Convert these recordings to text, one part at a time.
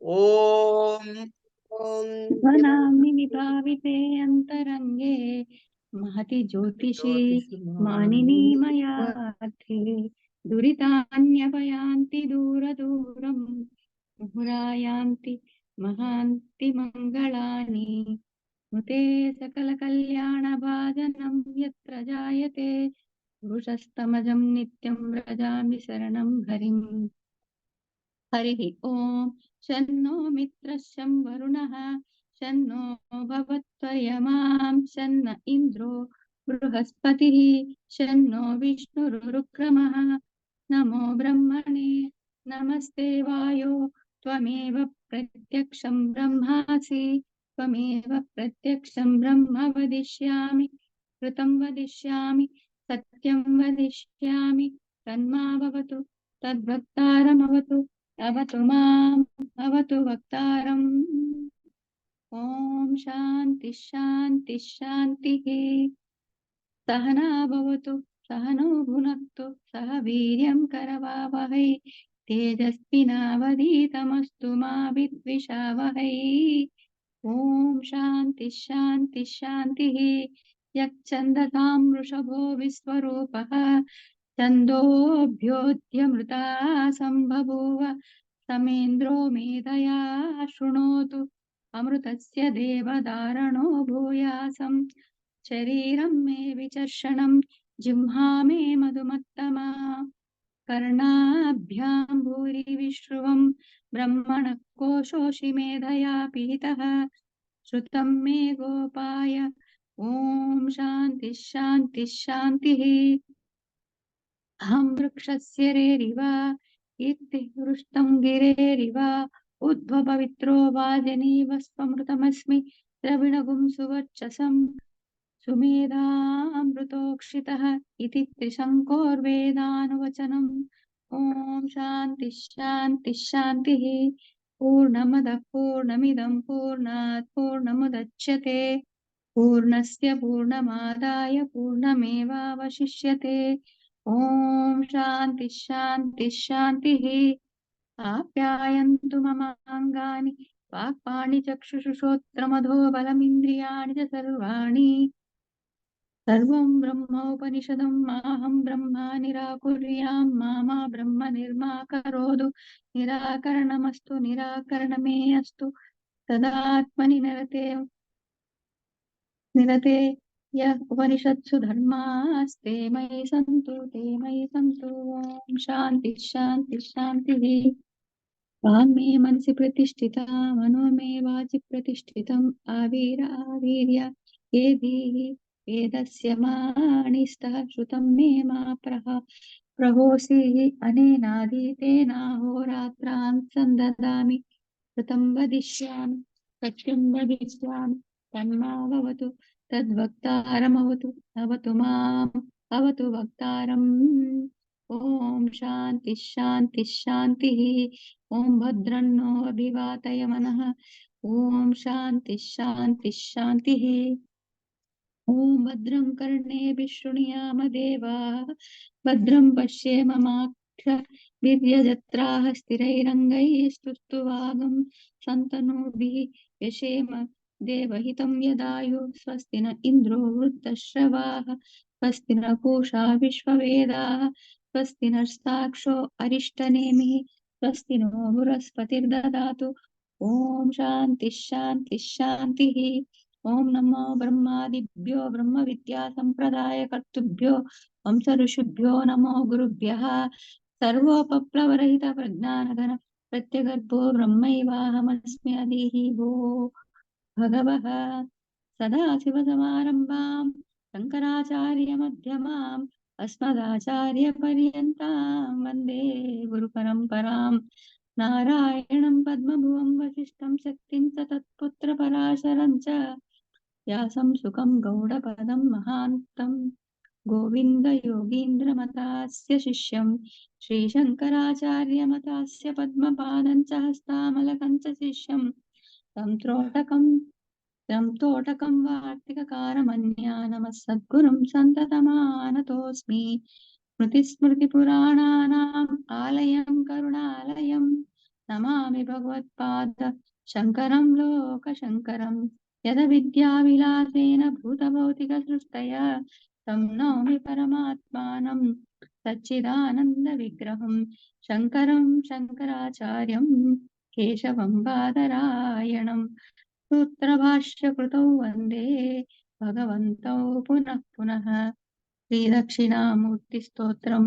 ఓం ఓం वनामि विभाविते अन्तरङ्गे महति ज्योतिषे मानिनी मयार्थे दुरितान्यपयान्ति दूरदूरम् मुहुरायान्ति महान्ति मङ्गलानि मुते सकलकल्याणभाजनं यत्र जायते पुरुषस्तमजं नित्यं व्रजामि शरणं हरिम्। हरिः ओम्। शन्नो मित्रश्चं वरुणः शन्नो भवत्वर्यमां शन्न इन्द्रो बृहस्पतिः शन्नो विष्णुरुक्रमः। नमो ब्रह्मणे नमस्ते वायो त्वमेव प्रत्यक्षं ब्रह्मासि त्वमेव प्रत्यक्षं ब्रह्म वदिष्यामि कृतं वदिष्यामि सत्यं वदिष्यामि तन्मावतु तद्वक्तारमवतु अवतु माम् अवतु वक्तारम्। ॐ शान्ति शान्ति शान्तिः। सहना भवतु सहनो भुनक्तु सह वीर्यं करवावहै तेजस्विनावधीतमस्तु मा विद्विषावहै। ॐ शान्ति शान्ति शान्तिः। यच्छन्दसां वृषभो विश्वरूपः छन्दोऽभ्योऽद्यमृता सम्बभूव समेन्द्रो मेधया शृणोतु अमृतस्य देवधारणो भूयासम्। शरीरं मे विचर्षणं जिह्वा मे मधुमत्तमा कर्णाभ्यां भूरि विश्रुवं ब्रह्मणः कोशोषि मेधया पीतः श्रुतं मे गोपाय। ॐ शान्ति शान्ति शान्तिः। अहं वृक्षस्य रेरिव कीर्तिवृष्टं गिरेरिव उद्भववित्रो वाजनीव स्वमृतमस्मि द्रविणगुं सुवर्चसं सुमेधामृतोक्षितः इति त्रिशङ्कोर्वेदानुवचनम्। ॐ शान्ति शान्ति शान्तिः। पूर्णमदः पूर्णमिदं पूर्णात् पूर्णमुदच्यते पूर्णस्य पूर्णमादाय पूर्णमेवावशिष्यते। ॐ शान्ति शान्ति शान्तिः। आप्यायन्तु मम अङ्गानि वाक्पाणि चक्षुषुश्रोत्रमधो बलमिन्द्रियाणि च सर्वाणि सर्वं ब्रह्मोपनिषदं माहं ब्रह्मा निराकुर्यां मा ब्रह्म निर्माकरोतु निराकरणमस्तु निराकरणमे अस्तु तदात्मनि निरते य उपनिषत्सु धर्मास्ते मयि सन्तु ते मयि सन्तु। ॐ शान्ति शान्ति शान्तिः। वाङ्मे मनसि प्रतिष्ठिता मनो मे वाचि प्रतिष्ठितम् आवीर्य येभिः वेदस्य माणिस्तः श्रुतं मे मा प्रहोसीः अनेनाधीतेनाहोरात्रान् सन्ददामि कृतं वदिष्यामि सत्यं वदिष्यामि तन्मावतु तद्वक्तारमवतु अवतु माम् अवतु वक्तारम्। ॐ शान्ति शान्ति शान्तिः। ॐ भद्रन्नो अभिवातय मनः। ॐ शान्ति शान्ति शान्तिः। ॐ भद्रं कर्णेभिः शृणुयाम देवाः भद्रं पश्येममाक्षभिर्यजत्राः स्थिरैरङ्गैः स्तुष्टुवागं सन्तनूभिः यशेम देवहितं यदायुः स्वस्ति न इन्द्रो वृद्धश्रवाः स्वस्ति न पूषा विश्ववेदाः स्वस्ति नस्ताक्षो अरिष्टनेमिः स्वस्ति नो बृहस्पतिर्ददातु। ॐ शान्ति शान्ति शान्तिः। ॐ नमो ब्रह्मादिभ्यो ब्रह्म विद्या संप्रदाय कर्तृभ्यो वंश ऋषिभ्यो नमो गुरुभ्यः। सर्वोपप्लवरहित प्रज्ञानघन प्रत्यगर्भो ब्रह्मैवाहमस्मि अदिः भो भगवः। सदाशिवसमारम्भां शङ्कराचार्यमध्यमाम् अस्मदाचार्यपर्यन्तां वन्दे गुरुपरम्पराम्। नारायणं पद्मभुवं वसिष्ठं शक्तिं च तत्पुत्रपराशरं च व्यासं सुखं गौडपदं महान्तं गोविन्द योगीन्द्रमतास्य शिष्यं श्रीशङ्कराचार्यमतास्य पद्मपादं च हस्तामलकं च शिष्यं तं तोटकं वार्तिककारमन्या नमः सद्गुरुं सन्ततमानतोऽस्मि। स्मृतिस्मृतिपुराणानाम् आलयं करुणालयं నమామి భగవత్పాద శంకరం లోకశంకరం యద విద్యావిలాసేన భూతభౌతికసృష్టయ తం నౌమి పరమాత్మానం సచ్చిదానంద విగ్రహం శంకరం శంకరాచార్యం కేశవం బాదరాయణం సూత్రభాష్యకృతౌ వందే భగవంతౌ పునః పునః శ్రీదక్షిణామూర్తి స్తోత్రం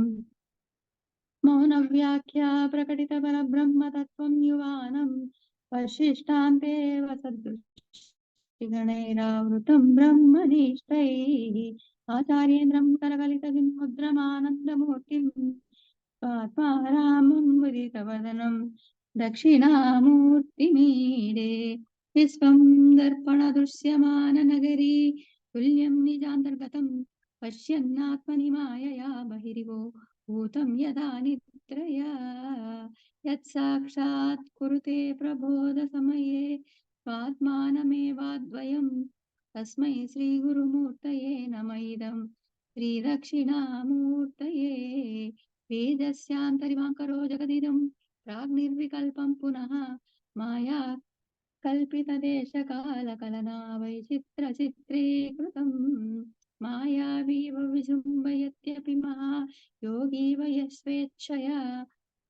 మౌన వ్యాఖ్యా ప్రకటిత పరబ్రహ్మతత్వం యువానం వశిష్టాంతే వసదృష్టిగణైరావృతం బ్రహ్మనిష్టైః ఆచార్యేంద్రం కరకలిత జిన్ముద్రమానందమూర్తిం స్వాత్మారామం ముదితవదనం దక్షిణామూర్తిమీడే విశ్వం దర్పణ దృశ్యమాన నగరీ తుల్యం నిజాంతర్గతం పశ్యన్నాత్మని మాయయా బహిరివో భూతం యదా నిద్రయా యత్సాక్షాత్ కురుతే ప్రబోధ సమయే స్వాత్మానమేవాద్వయం తస్మై శ్రీ గురుమూర్తయే నమ ఇదం శ్రీ దక్షిణామూర్తయే వేదస్యాంతరివాంకరో జగదిదం ప్రాగ్నిర్వికల్పం పునః మాయా కల్పితదేశకాలకలనా వైచిత్రచిత్రీకృతం మాయావీవ విజృంభయత్యపి మహాయోగీ వయస్వేచ్ఛయా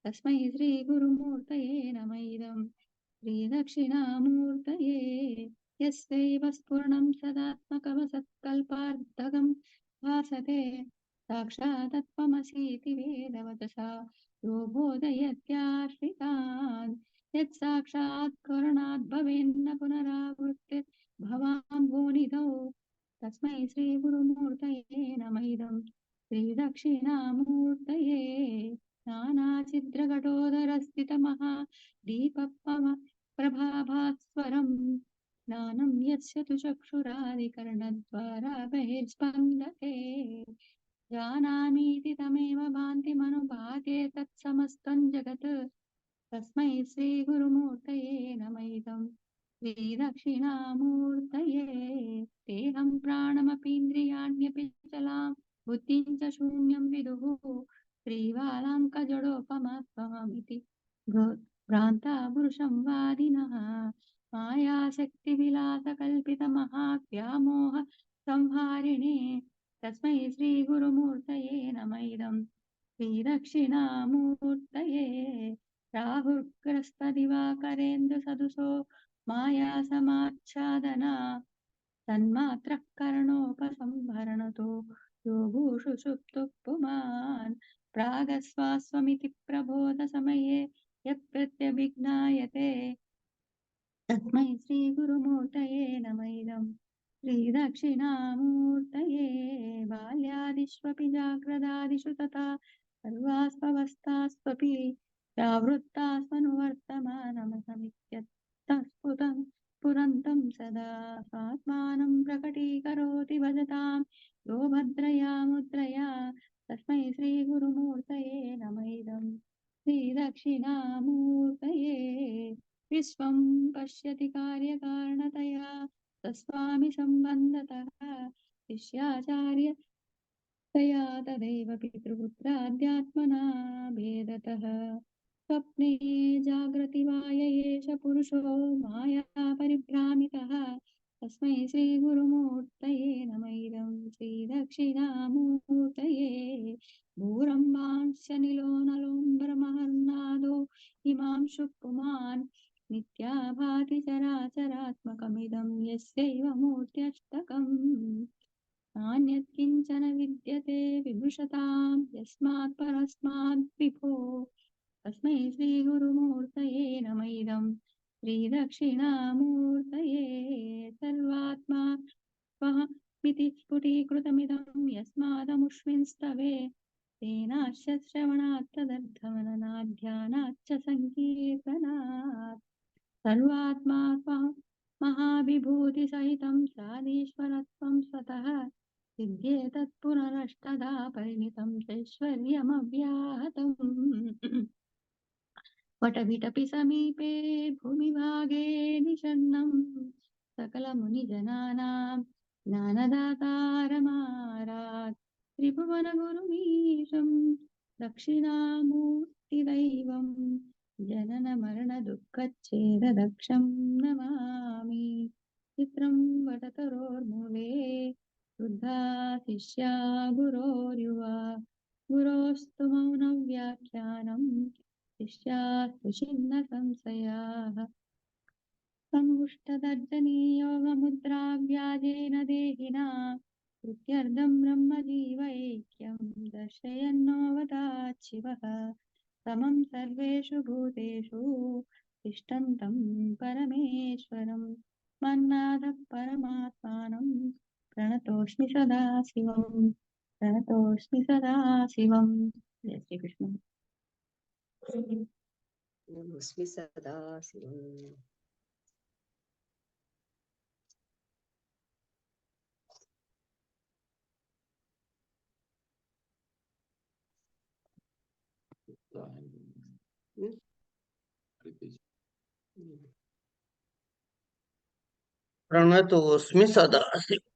తస్మై శ్రీ గురుమూర్తయే నమ ఇదం శ్రీ దక్షిణామూర్తయే యస్యైవ స్ఫురణం సదాత్మకవసత్కల్పార్థకం భాసతే సాక్షాత్తత్వమసీతి వేదవచసా यो बोधयत्याश्रितान् यत्साक्षात् करणात् भवेन्न पुनरावृत्तिर् भवान् भूनिधौ तस्मै श्री गुरुमूर्तये नम इदं श्री दक्षिणामूर्तये नानाचिद्रघटोदरस्थितमहा दीपपम प्रभाभास्वरं ज्ञानं यस्य तु चक्षुरादिकर्णद्वारा बहिर्स्पन्दते जानामीति तमेव भान्तिमनुभाते तत्समस्तं जगत् तस्मै श्री गुरुमूर्तये नम इदं श्री दक्षिणामूर्तये तेहं प्राणमपीन्द्रियाण्यपि चलां बुद्धिं च शून्यं विदुः श्रीवालाङ्कजडोपमत्वमिति भ्रान्ता पुरुषं वादिनः मायाशक्तिविलासकल्पितमहाव्यामोह संहारिणे तस्मै श्री गुरुमूर्तये नम इदं श्री दक्षिणामूर्तये राहुर्ग्रस्तदिवाकरेन्दुसदृशो माया समाच्छादना तन्मात्रः करणोपसंहरणतो योगुषु सुप्तुः पुमान् प्रागस्वास्वमिति प्रबोधसमये यः प्रत्यभिज्ञायते तस्मै श्री गुरुमूर्तये नम इदं श्री दक्षिणामूर्तये बाल्यादिष्वपि जाग्रदादिषु तथा सर्वास्वस्थास्वपि व्यावृत्तास्मनुवर्तमानमसमित्यत्तस्फुटं स्फुरन्तं सदा स्वात्मानं प्रकटीकरोति भजतां यो भद्रया मुद्रया तस्मै श्री गुरुमूर्तये नम इदं श्री दक्षिणामूर्तये विश्वं पश्यति कार्यकारणतया तस्वामि सम्बन्धतः शिष्याचार्य तया तदैव पितृपुत्राध्यात्मना भेदतः स्वप्ने जागृति वाय एष पुरुषो माया परिभ्रामितः तस्मै श्री गुरुमूर्तये नम इदं श्री दक्षिणामूर्तये भूरम्भांश्च नलोऽम्बरमहर्नादो हिमांशुः पुमान् नित्या भाति चराचरात्मकमिदं यस्यैव मूर्त्यष्टकम् नान्यत् किञ्चन विद्यते विभूषतां यस्मात् परस्मात् विभो तस्मै श्री गुरुमूर्तये नम इदं श्री दक्षिणामूर्तये सर्वात्मा स्वहमिति स्फुटीकृतमिदं यस्मादमुष्मिन् स्तवे तेनाश्च श्रवणात् तदर्थमननात् ध्यानात् च सङ्कीर्तनात् सर्वात्मा महाविभूतिसहितं साधीश्वरत्वं स्वतः सिद्ध्येतत् पुनरष्टधा परिमितं चैश्वर्यमव्याहतम् वटविटपि समीपे भूमिभागे निषण्णं सकलमुनिजनानां ज्ञानदातारमारात् त्रिभुवनगुरुमीशं दक्षिणामूर्तिदैवं జనన మరణ దుఃఖచ్ఛేదదక్షం నమామి. చిత్రం వటతరోర్మూలే వృద్ధా శిష్యా గురోర్యువా. గురోస్తు మౌనం వ్యాఖ్యానం శిష్యాస్తు చిన్న సంశయాః. సంగుష్టదర్జనీయోగముద్రా వ్యాజేన దేహినా కృత్యర్థం బ్రహ్మజీవైక్యం దర్శయన్నోవతాత్ శివః. సమం సర్వేషు భూతేషు తిష్టంతం పరమేశ్వరం మన్నాథః పరమాత్మానం ప్రణతోస్మి సదా శివం. ప్రణతోస్మి సదా శివం. జై శ్రీకృష్ణ. నమస్మి సదాశివం. ప్రణతోస్మి సదాశివం.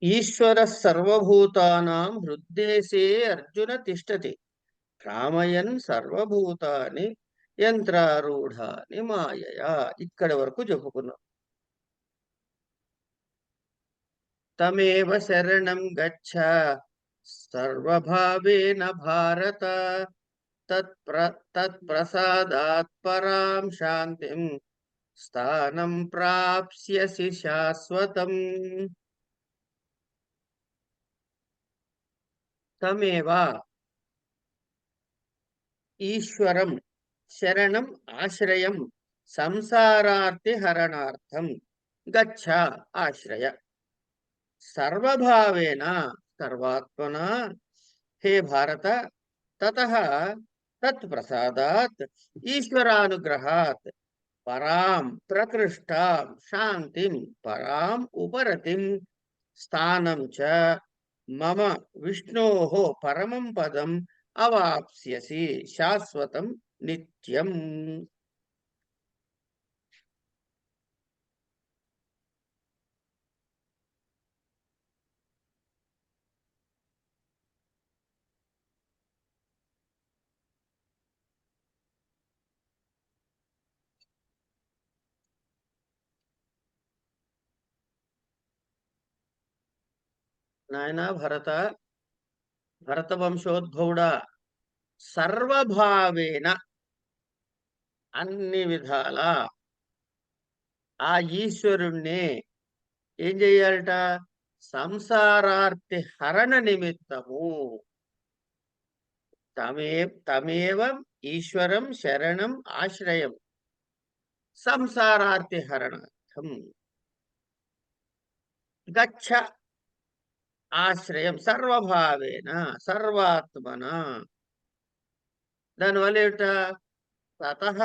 ఈశ్వర సర్వభూతానాం హృద్దేశే అర్జున తిష్టతి భ్రామయన్ సర్వభూతాని యంత్రారూఢాని మాయయా. ఇక్కడి వరకు చెప్పుకున్నాం. తమేవ శరణం గచ్చ సర్వభావేన భారత తత్ప్రసాదాత్ పరాం శాంతిం స్థానం ప్రాప్స్యసి శాశ్వతం. తమేవ ఈశ్వరం శరణం ఆశ్రయం సంసారార్తి హరణార్థం గచ్చ ఆశ్రయ. సర్వభావేన సర్వాత్మన హే భారత తతః తత్ప్రసాదాత్ ఈశ్వరానుగ్రహాత్ పరాం ప్రకృష్టాం శాంతిం పరాం ఉపరతిం స్థానం చ మమ విష్ణోః పరమం పదం అవాప్స్యసి శాశ్వతం నిత్యం. నాయనా భరత, భరత వంశోద్భవుడా, సర్వభావేన అన్ని విధాల ఆ ఈశ్వరుణ్ణి ఏం చెయ్యాలట? సంసారార్తి హరణ నిమిత్తము తమేవం ఈశ్వరం శరణం ఆశ్రయం సంసారార్తి హరణార్థం గచ్చ ఆశ్రయం సర్వభావేన సర్వాత్మన. దానివల్ల ఏమిట? తతః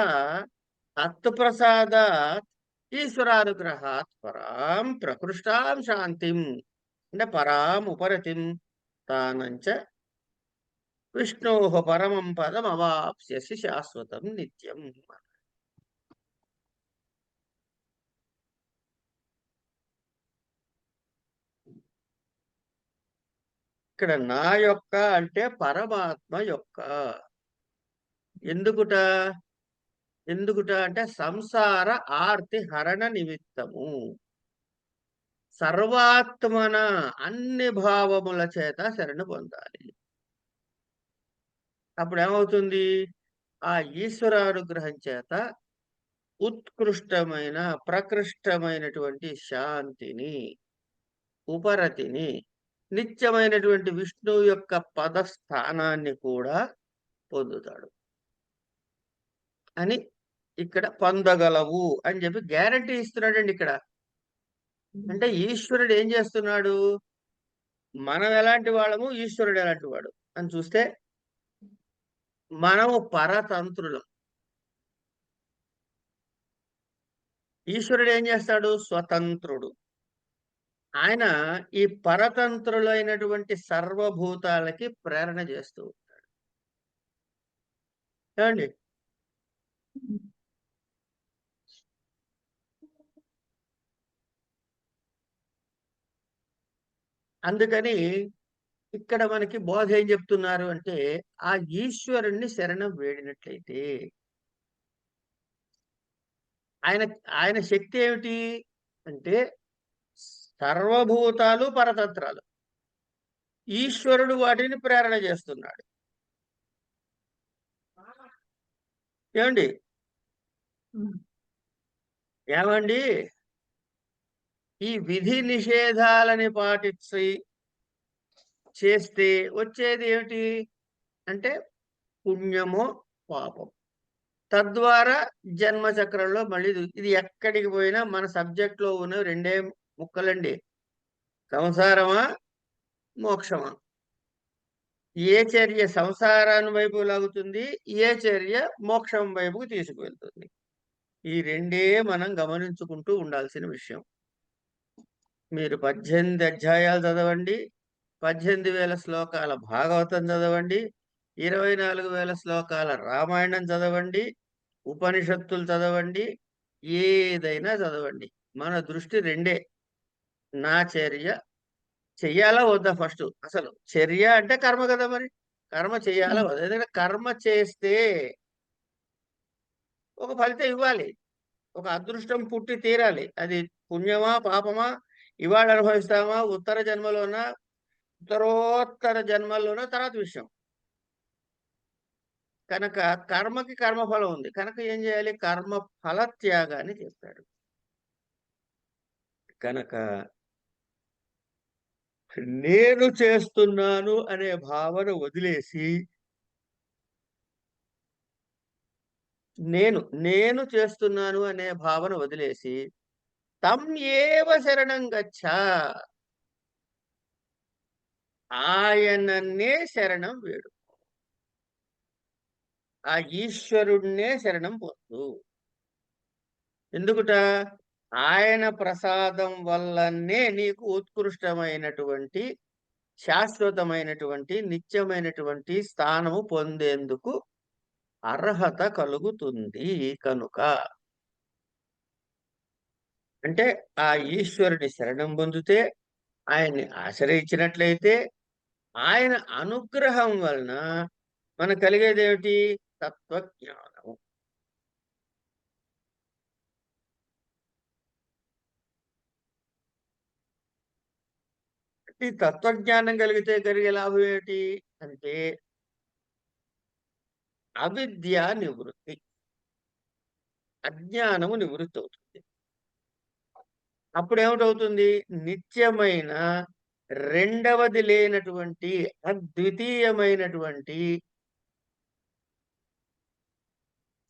తత్ప్రసాదాత్ ఈశ్వరానుగ్రహాత్ పరాం ప్రకృష్టాం శాంతిం అంటే పరాం ఉపరతిం తానంచ విష్ణోః పరమం పదం అవాప్స్యసి శాశ్వతం నిత్యం. ఇక్కడ నా యొక్క అంటే పరమాత్మ యొక్క. ఎందుకుట అంటే సంసార ఆర్తి హరణ నిమిత్తము. సర్వాత్మన అన్ని భావముల చేత శరణు పొందాలి. అప్పుడు ఏమవుతుంది? ఆ ఈశ్వరానుగ్రహం చేత ఉత్కృష్టమైన ప్రకృష్టమైనటువంటి శాంతిని, ఉపరతిని, నిత్యమైనటువంటి విష్ణువు యొక్క పదస్థానాన్ని కూడా పొందుతాడు అని ఇక్కడ పొందగలవు అని చెప్పి గ్యారంటీ ఇస్తున్నాడండి ఇక్కడ. అంటే ఈశ్వరుడు ఏం చేస్తున్నాడు? మనం ఎలాంటి వాళ్ళము, ఈశ్వరుడు ఎలాంటి వాడు అని చూస్తే మనము పరతంత్రులం. ఈశ్వరుడు ఏం చేస్తాడు? స్వతంత్రుడు. ఆయన ఈ పరతంత్రులైనటువంటి సర్వభూతాలకి ప్రేరణ చేస్తూ ఉంటాడు. ఏమండి? అందుకని ఇక్కడ మనకి బోధ ఏం చెప్తున్నారు అంటే, ఆ ఈశ్వరుణ్ణి శరణం వేడినట్లయితే ఆయన ఆయన శక్తి ఏమిటి అంటే సర్వభూతాలు పరతంత్రాలు. ఈశ్వరుడు వాటిని ప్రేరణ చేస్తున్నాడు. ఏమండి? ఏమండి? ఈ విధి నిషేధాలని పాటించి చేస్తే వచ్చేది ఏమిటి అంటే పుణ్యమో పాపం. తద్వారా జన్మ చక్రంలో మళ్ళీ ఇది ఎక్కడికి పోయినా మన సబ్జెక్ట్ లో ఉన్న రెండే ముక్కలండి. సంసారమా మోక్షమా. ఏ చర్య సంసారాన్ని వైపు లాగుతుంది, ఏ చర్య మోక్షం వైపుకు తీసుకువెళ్తుంది. ఈ రెండే మనం గమనించుకుంటూ ఉండాల్సిన విషయం. మీరు 18 అధ్యాయాలు చదవండి, 18,000 శ్లోకాల భాగవతం చదవండి, 24,000 శ్లోకాల రామాయణం చదవండి, ఉపనిషత్తులు చదవండి, ఏదైనా చదవండి. మన దృష్టి రెండే. నా చర్య చెయ్యాలా వద్దా ఫస్ట్. అసలు చర్య అంటే కర్మ కదా మరి. కర్మ చెయ్యాలా వద్దా? ఎందుకంటే కర్మ చేస్తే ఒక ఫలితం ఇవ్వాలి. ఒక అదృష్టం పుట్టి తీరాలి. అది పుణ్యమా పాపమా ఇవాళ అనుభవిస్తామా ఉత్తర జన్మలోనా ఉత్తరోత్తర జన్మల్లోనా తర్వాత విషయం. కనుక కర్మకి కర్మఫలం ఉంది. కనుక ఏం చేయాలి? కర్మ ఫల త్యాగాన్ని చేస్తాడు. కనుక నేను చేస్తున్నాను అనే భావన వదిలేసి నేను చేస్తున్నాను అనే భావన వదిలేసి తం ఏవ శరణం గచ్చ, ఆయనన్నే శరణం వేడు. ఆ ఈశ్వరుణ్ణే శరణం పొందు. ఎందుకుట? ఆయన ప్రసాదం వల్లనే నీకు ఉత్కృష్టమైనటువంటి శాశ్వతమైనటువంటి నిత్యమైనటువంటి స్థానము పొందేందుకు అర్హత కలుగుతుంది. కనుక అంటే ఆ ఈశ్వరుని శరణం పొందితే, ఆయన్ని ఆశ్రయించినట్లయితే, ఆయన అనుగ్రహం వలన మనకు కలిగేది ఏమిటి? తత్వజ్ఞానము. ఈ తత్వజ్ఞానం కలిగితే కలిగే లాభం ఏమిటి అంటే అవిద్య నివృత్తి, అజ్ఞానము నివృత్తి అవుతుంది. అప్పుడు ఏమిటవుతుంది? నిత్యమైన రెండవది లేనటువంటి అద్వితీయమైనటువంటి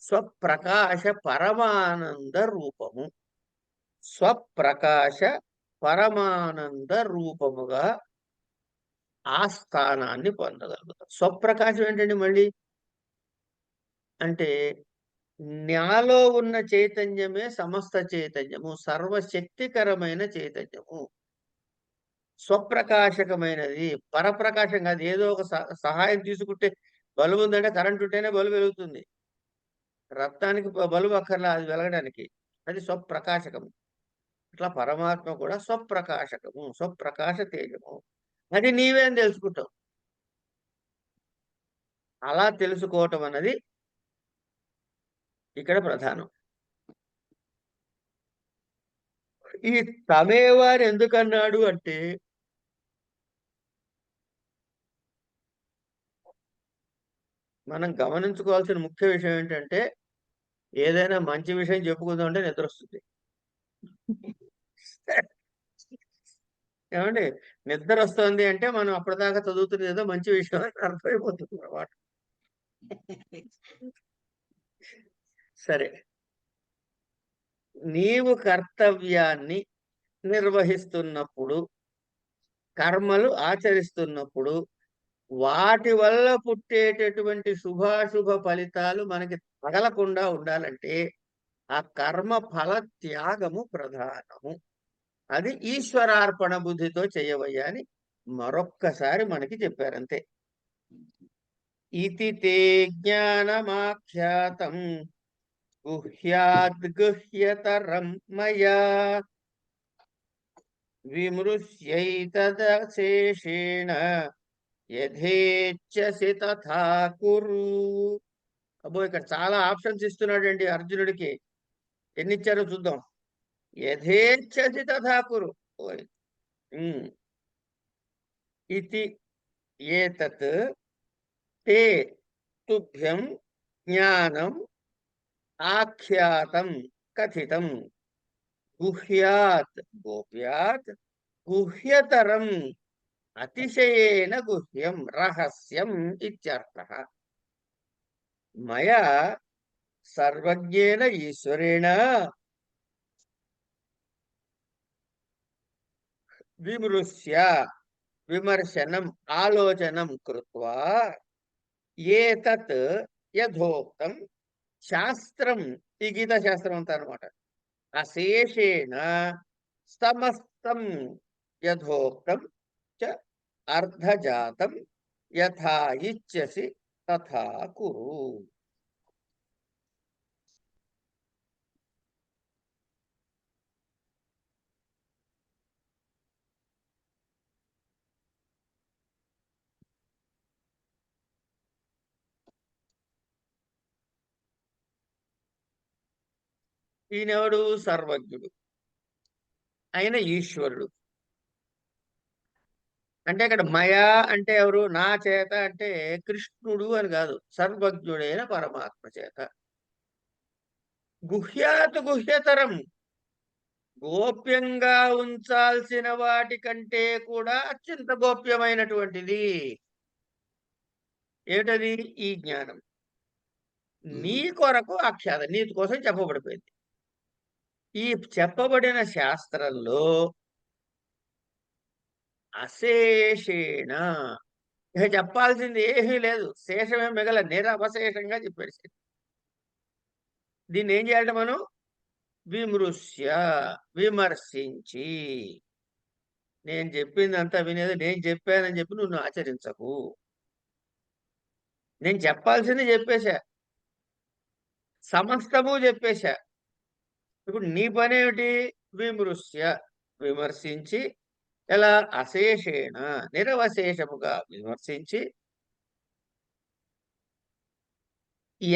స్వప్రకాశ పరమానంద రూపము, స్వప్రకాశ పరమానంద రూపముగా ఆ స్థానాన్ని పొందగలుగుతాం. స్వప్రకాశం ఏంటండి మళ్ళీ అంటే నాలో ఉన్న చైతన్యమే సమస్త చైతన్యము, సర్వశక్తికరమైన చైతన్యము, స్వప్రకాశకమైనది, పరప్రకాశం కాదు. ఏదో ఒక సహాయం తీసుకుంటే బల్బు ఉందంటే కరెంట్ ఉంటేనే బల్బు వెలుగుతుంది. రక్తానికి బల్బు అక్కర్లా అది వెలగడానికి. అది స్వప్రకాశకము. ఇట్లా పరమాత్మ కూడా స్వప్రకాశకము, స్వప్రకాశ తేజము. అది నీవే అని తెలుసుకుంటావు. అలా తెలుసుకోవటం అన్నది ఇక్కడ ప్రధానం. ఈ తమేవారు ఎందుకన్నాడు అంటే మనం గమనించుకోవాల్సిన ముఖ్య విషయం ఏంటంటే ఏదైనా మంచి విషయం చెప్పుకుందాం అంటే నిద్ర వస్తుంది. ఏమండి? నిద్ర వస్తుంది అంటే మనం అప్పటిదాకా చదువుతున్నది ఏదో మంచి విషయం అని అర్థమైపోతుంది అన్నమాట. సరే, నీవు కర్తవ్యాన్ని నిర్వహిస్తున్నప్పుడు, కర్మలు ఆచరిస్తున్నప్పుడు వాటి వల్ల పుట్టేటటువంటి శుభాశుభ ఫలితాలు మనకి తగలకుండా ఉండాలంటే ఆ కర్మ ఫల త్యాగము ప్రధానము. అది ఈశ్వరార్పణ బుద్ధితో చేయవయ్యా అని మరొక్కసారి మనకి చెప్పారంతే. ఇతి తే జ్ఞానమాఖ్యాతం గుహ్యాద్గుహ్యతరం మయా విమృశ్యైతదశేషేణ యథేచ్ఛసి తథా కురు. అబ్బో ఇక్కడ చాలా ఆప్షన్స్ ఇస్తున్నాడండి అర్జునుడికి. ఎన్ని ఇచ్చారో చూద్దాం. యథేచ్ఛసి తథా కురు. ఓయ్. ఇతి ఏతత్ తే తుభ్యం జ్ఞానం ఆఖ్యాతం కథితం గుహ్యాత్ గోప్యాత్ గుహ్యతరం అతిశయేన గుహ్యం రహస్యం ఇత్యర్థః. మయా సర్వజ్ఞేన ఈశ్వరేణ విమృశ్య విమర్శనం ఆలోచనం కృత్వా ఏతత్ యథోక్తం శాస్త్రం, ఈ గీతా శాస్త్రం అంతా అనమాట, అశేషేణ సమస్తం యథోక్తం చ అర్ధజాతం యథా ఇచ్ఛసి తథా కురు. ఈయనెవడు? సర్వజ్ఞుడు ఆయన ఈశ్వరుడు. అంటే ఇక్కడ మయా అంటే ఎవరు? నా చేత అంటే కృష్ణుడు అని కాదు, సర్వజ్ఞుడైన పరమాత్మ చేత. గుహ్యాత్ గుహ్యతరం, గోప్యంగా ఉంచాల్సిన వాటి కంటే కూడా అత్యంత గోప్యమైనటువంటిది ఏమిటది? ఈ జ్ఞానం. నీ కొరకు ఆఖ్యాత, నీ కోసం చెప్పబడిపోయింది. ఈ చెప్పబడిన శాస్త్రంలో అశేషేణ, ఇక చెప్పాల్సింది ఏమీ లేదు, శేషమే మిగల, నిరవశేషంగా చెప్పేసి. దీన్ని ఏం చేయాలంటే మనం విమృశ్య, విమర్శించి, నేను చెప్పిందంతా వినేది, నేను చెప్పానని చెప్పి నువ్వు ఆచరించకు. నేను చెప్పాల్సింది చెప్పేశా, సమస్తము చెప్పేశా. ఇప్పుడు నీ పనేమిటి? విమృశ్య, విమర్శించి, ఎలా? అశేషేణ, నిరవశేషముగా విమర్శించి,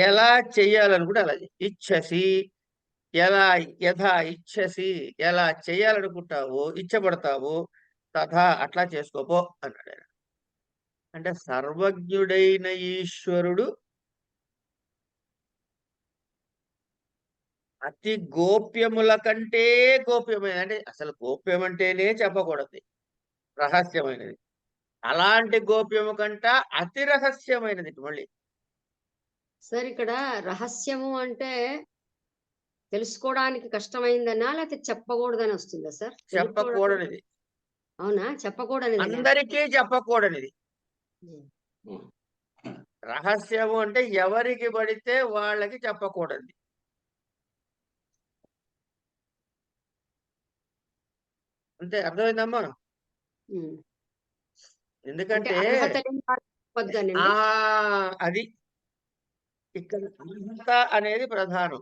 ఎలా చెయ్యాలనుకుంటే అలా ఇచ్ఛసి, ఎలా యథా ఇచ్ఛసి, ఎలా చేయాలనుకుంటావో, ఇచ్చబడతావో తథా అట్లా చేసుకోపో అన్నాడు ఆయన. అంటే సర్వజ్ఞుడైన ఈశ్వరుడు అతి గోప్యముల కంటే గోప్యమైన, అంటే అసలు గోప్యం అంటేనే చెప్పకూడదు, రహస్యమైనది. అలాంటి గోప్యము కంట అతి రహస్యమైనది. మళ్ళీ సార్ ఇక్కడ రహస్యము అంటే తెలుసుకోవడానికి కష్టమైందనా లేకపోతే చెప్పకూడదని వస్తుందా సార్? చెప్పకూడనిది, అవునా? చెప్పకూడనిది. అందరికీ చెప్పకూడనిది. రహస్యము అంటే ఎవరికి పడితే వాళ్ళకి చెప్పకూడదు. అంతే, అర్థమైందమ్మా? ఎందుకంటే అది ఇక్కడ అర్హత అనేది ప్రధానం.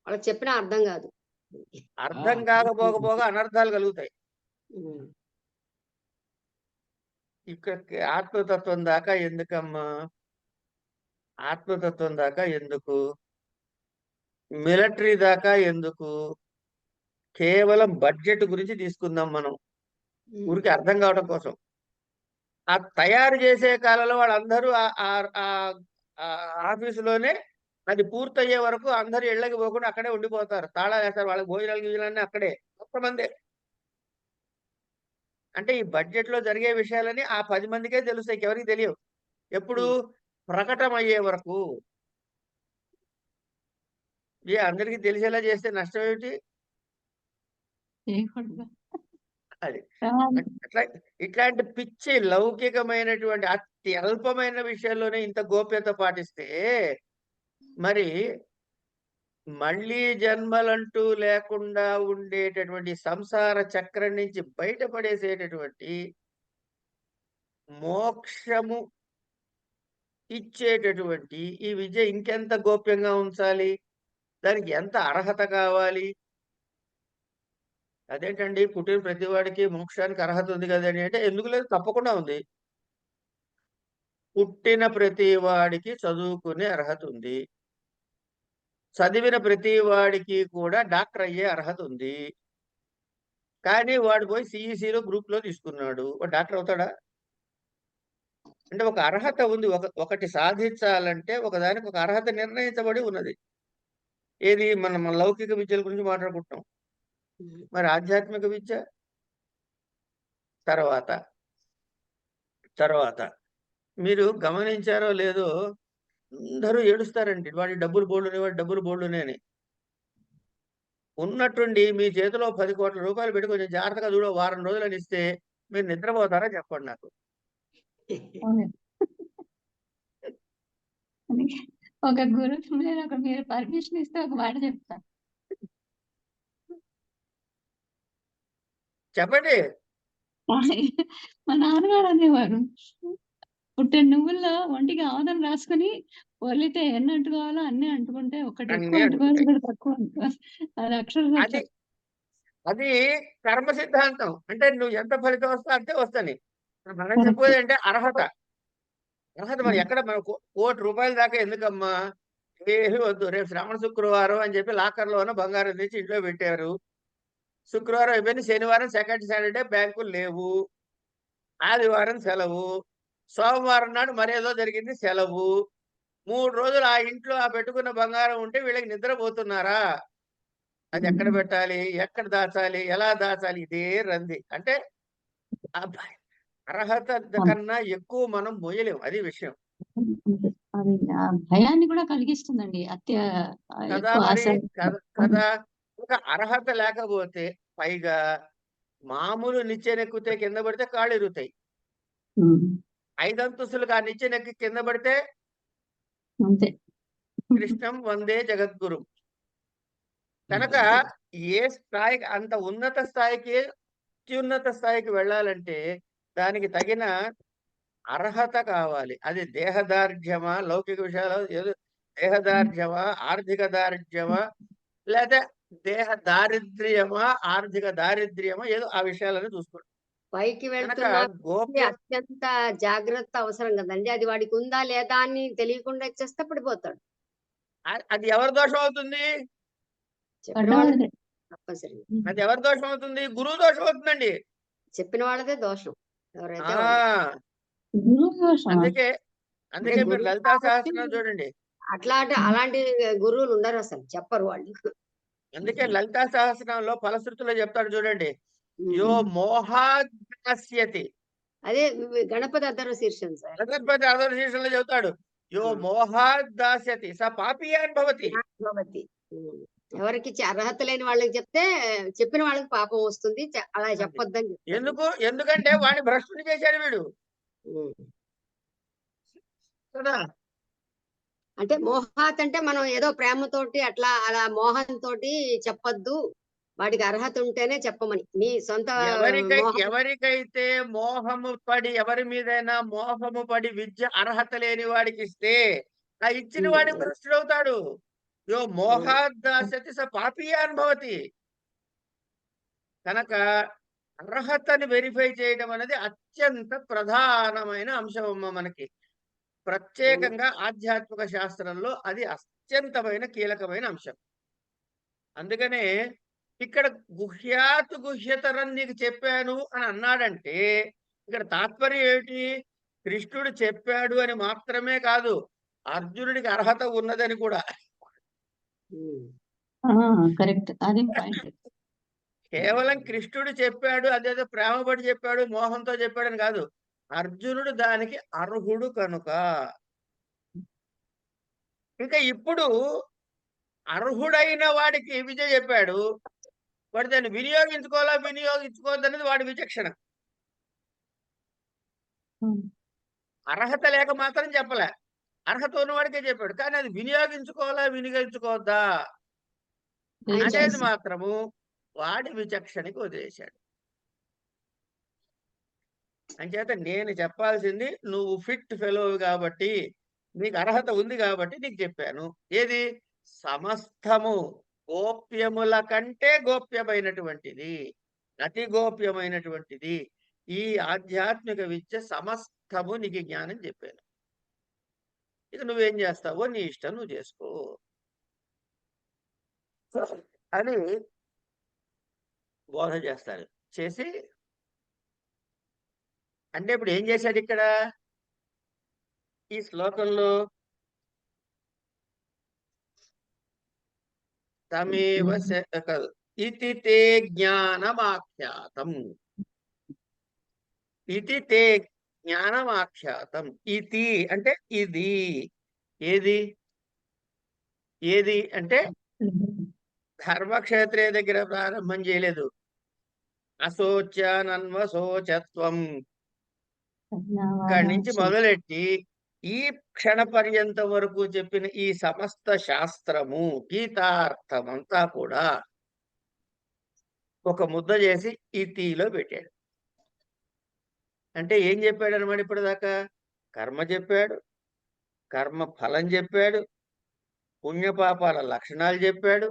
వాళ్ళకి చెప్పినా అర్థం కాదు. అర్థం కాకపోకపోగా అనర్థాలు కలుగుతాయి. ఇక్కడ ఆత్మతత్వం దాకా ఎందుకమ్మా? ఆత్మతత్వం దాకా ఎందుకు? మిలిటరీ దాకా ఎందుకు? కేవలం బడ్జెట్ గురించి తీసుకుందాం మనం, ఊరికి అర్థం కావడం కోసం. ఆ తయారు చేసే కాలంలో వాళ్ళందరూ ఆఫీసులోనే, అది పూర్తయ్యే వరకు అందరూ ఇళ్ళకి పోకుండా అక్కడే ఉండిపోతారు, తాళాలు వేస్తారు, వాళ్ళకి భోజనాలు గీజనాలన్నీ అక్కడే, కొంతమందే. అంటే ఈ బడ్జెట్ లో జరిగే విషయాలని ఆ 10 మందికే తెలుస్తాయి, ఎవరికి తెలియవు. ఎప్పుడు? ప్రకటన అయ్యే వరకు. అందరికి తెలిసేలా చేస్తే నష్టం ఏమిటి? అది అట్లా ఇట్లాంటి పిచ్చి లౌకికమైనటువంటి అతి అల్పమైన విషయాల్లోనే ఇంత గోప్యత పాటిస్తే మరి మళ్ళీ జన్మలంటూ లేకుండా ఉండేటటువంటి సంసార చక్రం నుంచి బయటపడేసేటటువంటి మోక్షము ఇచ్చేటటువంటి ఈ విద్య ఇంకెంత గోప్యంగా ఉంచాలి? దానికి ఎంత అర్హత కావాలి? అదేంటండి పుట్టిన ప్రతి వాడికి మోక్షానికి అర్హత ఉంది కదండి అంటే, ఎందుకు లేదు? తప్పకుండా ఉంది. పుట్టిన ప్రతి వాడికి చదువుకునే అర్హత ఉంది. చదివిన ప్రతి వాడికి కూడా డాక్టర్ అయ్యే అర్హత ఉంది. కానీ వాడు పోయి సీఈసీలో గ్రూప్‌లో తీసుకున్నాడు. వాడు డాక్టర్ అవుతాడా? అంటే ఒక అర్హత ఉంది. ఒకటి సాధించాలంటే ఒకదానికి ఒక అర్హత నిర్ణయించబడి ఉన్నది. ఏది మన లౌకిక విద్యల గురించి మాట్లాడుకుంటున్నాం. హ్మ్. మరి ఆధ్యాత్మిక విద్య తర్వాత, తర్వాత మీరు గమనించారో లేదో అందరూ ఏడుస్తారండి. వాడి డబ్బులు బోల్డున్నాయి, వాడి డబ్బులు బోల్డున్నాయి అని. ఉన్నట్టుండి మీ చేతిలో 10,00,00,000 పెట్టి కొంచెం జాగ్రత్తగా చూడు వారం రోజులని ఇస్తే మీరు నిద్రపోతారా చెప్పండి నాకు? అవునండి. అందుకే ఒక గురువు మీరు పర్మిషన్ ఇస్తే ఒక మాట చెప్తా. చెప్పండి. మా నాన్నగారు అనేవారు. పుట్టెడు నువ్వుల్లో ఒంటికి ఆముదం రాసుకొని పొర్లితే ఎన్ని అంటుకోవాలో అన్నీ అంటుకుంటే ఒకటి అన్నీ ఎక్కువ అంటుకోవాలి, అంటుకుంటాయి. ఒకటి తక్కువ అంటుకోవాలి. అది అక్షర అది సత్యం. అది కర్మ సిద్ధాంతం. అంటే నువ్వు ఎంత ఫలితం వస్తే అంతే వస్తని. మనం కరెక్ట్. చెప్పేదేంటే అర్హత. అర్హత మరి ఎక్కడ మన ₹1,00,00,000 దాకా ఎందుకమ్మా? ఏమీ వద్దు. రేపు శ్రావణ శుక్రవారం అని చెప్పి లాకర్‌లోన బంగారం తెచ్చి ఇంట్లో పెట్టారు. శుక్రవారం అయిపోయింది. శనివారం సెకండ్ సాటర్‌డే బ్యాంకులు లేవు. ఆదివారం సెలవు. సోమవారం నాడు మరేదో జరిగింది సెలవు. 3 రోజులు ఆ ఇంట్లో ఆ పెట్టుకున్న బంగారం ఉంటే వీళ్ళకి నిద్రపోతున్నారా? అది ఎక్కడ పెట్టాలి? ఎక్కడ దాచాలి? ఎలా దాచాలి? ఇదే రంది. అంటే ఆ అర్హత కన్నా ఎక్కువ మనం మోయలేం. అది విషయం. అంతే. అది భయాన్ని కూడా కలిగిస్తుందండి. కదా ఎక్కువ మరి! ఆశ. కదా! ఒక అర్హత లేకపోతే పైగా మామూలు నిచ్చెనెక్కితే కింద పడితే కాళ్ళిరుగుతాయి. హ్మ్. 5 అంతస్తులకు ఆ నిచ్చెనెక్కి కింద పడితే అంతే. కృష్ణం వందే జగద్గురుం. కనుక ఏ స్థాయికి అంత ఉన్నత స్థాయికి, అత్యున్నత స్థాయికి వెళ్ళాలంటే దానికి తగిన అర్హత కావాలి. అది దేహదార్ఢ్యమా, లౌకిక విషయాలు ఏదో దేహదార్ఢ్యమా, ఆర్థిక దారిద్ర్యమా, లేతే దేహ దారిద్ర్యమా, ఆర్థిక దారిద్ర్యమా ఏదో ఆ విషయాలను చూసుకోండి. పైకి కనుక వెళ్తున్న వ్యక్తి గోప్య అత్యంత జాగ్రత్త అవసరం కదండీ! అది వాడికి ఉందా లేదా అని తెలియకుండా ఇచ్చేస్తే పడిపోతాడు. అది ఎవరి దోషం అవుతుంది? చెప్పిన వాళ్ళదే పడ్డవాళ్ళదే. తప్పనిసరిగా. అది ఎవరి దోషం అవుతుంది? గురువు దోషం అవుతుందండి. చెప్పిన వాళ్ళదే దోషం. ఎవరైతే వాళ్ళదే. ఆ! గురువు దోషమా? అందుకే, అంటే అందుకే మీరు గురువు లలితా కాబట్టి సహస్రనామం చూడండి. అలాంటి గురువులు ఉండరసలు. చెప్పరు వాళ్ళు. అందుకే లలితా సహస్రనామంలో ఫలశ్రుతిలో చెప్తాడు చూడండి. యో హ్మ్. మోహాద్ దాస్యతి. అదే గణపతి అథర్వ శీర్షం సార్. జగత్పతి అధర్వశీర్షంలో చెప్తాడు. యో ఆ! మోహాద్ దాస్యతి స పాపియాన్ భవతి. భవతి. హ్మ్. ఎవరికి అర్హత లేని వాళ్ళకి చెప్తే చెప్పిన వాళ్ళకి పాపం వస్తుంది. అలా అది. చెప్పొద్దని చెప్తారు. ఎందుకంటే వాడిని భ్రష్టుని చేశాడు వీడు. హ్మ్. కదా! అంటే మోహాత్ అంటే మనం ఏదో ప్రేమతోటి అలా మోహంతోటి చెప్పొద్దు. వాడికి అర్హత ఉంటేనే చెప్పమని. నీ సొంత మోహం ఎవరికైతే మోహము పడి ఎవరి మీదైనా మోహము పడి విద్య అర్హత లేని వాడికిస్తే, ఆ ఇచ్చిన హ్మ్. వాడు అది. భ్రష్టుడవుతాడు. యో హ్మ్. మోహాద్ దాస్యతి స పాపియాన్ భవతి. కనుక అర్హతని వెరిఫై చేయడం అనేది అత్యంత ప్రధానమైన అంశమమ్మ మనకి. అవును. ప్రత్యేకంగా ఆధ్యాత్మిక శాస్త్రంలో అది అత్యంతమైన కీలకమైన అంశం. అందుకనే ఇక్కడ గుహ్యాత్ గుహ్యతరం నీకు చెప్పాను అని అన్నాడంటే, ఇక్కడ తాత్పర్యం ఏమిటి? కృష్ణుడు చెప్పాడు అని మాత్రమే కాదు, అర్జునుడికి అర్హత ఉన్నదని కూడా. హ్మ్. ఆ! కరెక్ట్. అది పాయింట్. కేవలం కృష్ణుడు చెప్పాడు, అదేదో ప్రేమపడి చెప్పాడు, మోహంతో చెప్పాడని కాదు. అర్జునుడు దానికి అర్హుడు కనుక. ఇంకా ఇప్పుడు అర్హుడైన వాడికి విద్య చెప్పాడు. వాడు దాన్ని వినియోగించుకోవాలా, వినియోగించుకోవద్దనేది వాడి విచక్షణ. హ్మ్. అర్హత లేక మాత్రం చెప్పలే. అర్హత ఉన్నవాడికే చెప్పాడు. కానీ అది వినియోగించుకోవాలా, వినియోగించుకోవద్దా ఆయన అనేది చాయిస్. మాత్రము వాడి విచక్షణకి వదిలేశాడు. అంచేత నేను చెప్పాల్సింది నువ్వు ఫిట్ ఫెలోవి కాబట్టి, నీకు అర్హత ఉంది కాబట్టి నీకు చెప్పాను. ఏది? సమస్తము. గోప్యముల కంటే గోప్యమైనటువంటిది, అతి గోప్యమైనటువంటిది. ఈ ఆధ్యాత్మిక విద్య సమస్తము నీకు జ్ఞానం చెప్పాను. ఇక నువ్వేం చేస్తావో నీ ఇష్టం, నువ్వు చేసుకో అని బోధ చేస్తారు. చేసి అంటే ఇప్పుడు ఏం చేశాడు ఇక్కడ ఈ శ్లోకంలో? తమేవ కాదు, ఇతి తే జ్ఞానమాఖ్యాతం, ఇతి తే జ్ఞానమాఖ్యాతం. ఇతి అంటే ఇది. ఏది ఏది అంటే ధర్మక్షేత్రే దగ్గర ప్రారంభం చేయలేదు. అశోచ్యానన్వశోచత్వం ఇక్కడి నుంచి మొదలెట్టి ఈ క్షణ పర్యంత వరకు చెప్పిన ఈ సమస్త శాస్త్రము, గీతార్థమంతా కూడా ఒక ముద్ద చేసి ఇతిలో పెట్టాడు. అంటే ఏం చెప్పాడు అనమాట? ఇప్పటిదాకా కర్మ చెప్పాడు, కర్మ ఫలం చెప్పాడు, పుణ్యపాపాల లక్షణాలు చెప్పాడు,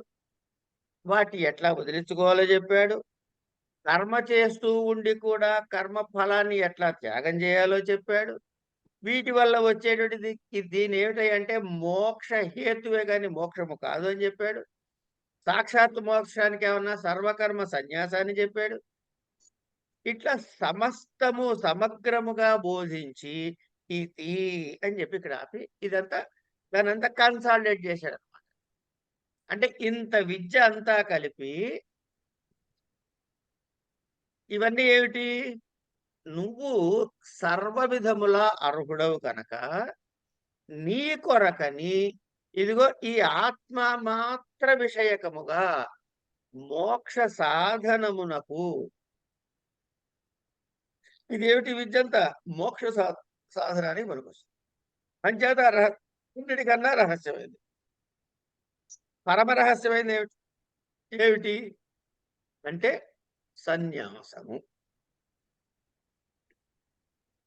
వాటి ఎట్లా వదిలించుకోవాలో చెప్పాడు, కర్మ చేస్తూ ఉండి కూడా కర్మ ఫలాన్ని ఎట్లా త్యాగం చేయాలో చెప్పాడు. వీటి వల్ల వచ్చేటువంటిది దీని ఏమిటంటే మోక్ష హేతువే కానీ మోక్షము కాదు అని చెప్పాడు. సాక్షాత్ మోక్షానికి ఏమన్నా సర్వకర్మ సన్యాసాన్ని చెప్పాడు. ఇట్లా సమస్తము సమగ్రముగా బోధించి ఇది అని చెప్పి ఇక్కడ ఆపి ఇదంతా దానంతా కన్సాలిడేట్ చేశాడు అనమాట. అంటే ఇంత విద్య అంతా కలిపి ఇవన్నీ ఏమిటి? నువ్వు సర్వ విధముల అర్హుడవు కనుక నీ కొరకని ఇదిగో ఈ ఆత్మ మాత్ర విషయకముగా మోక్ష సాధనమునకు, ఇదేమిటి విద్యంతా మోక్ష సాధనానికి పనికొస్తుంది. అంచేత అన్నిటికన్నా రహస్యమైంది, పరమ రహస్యమైంది ఏమిటి ఏమిటి అంటే సన్యాసము.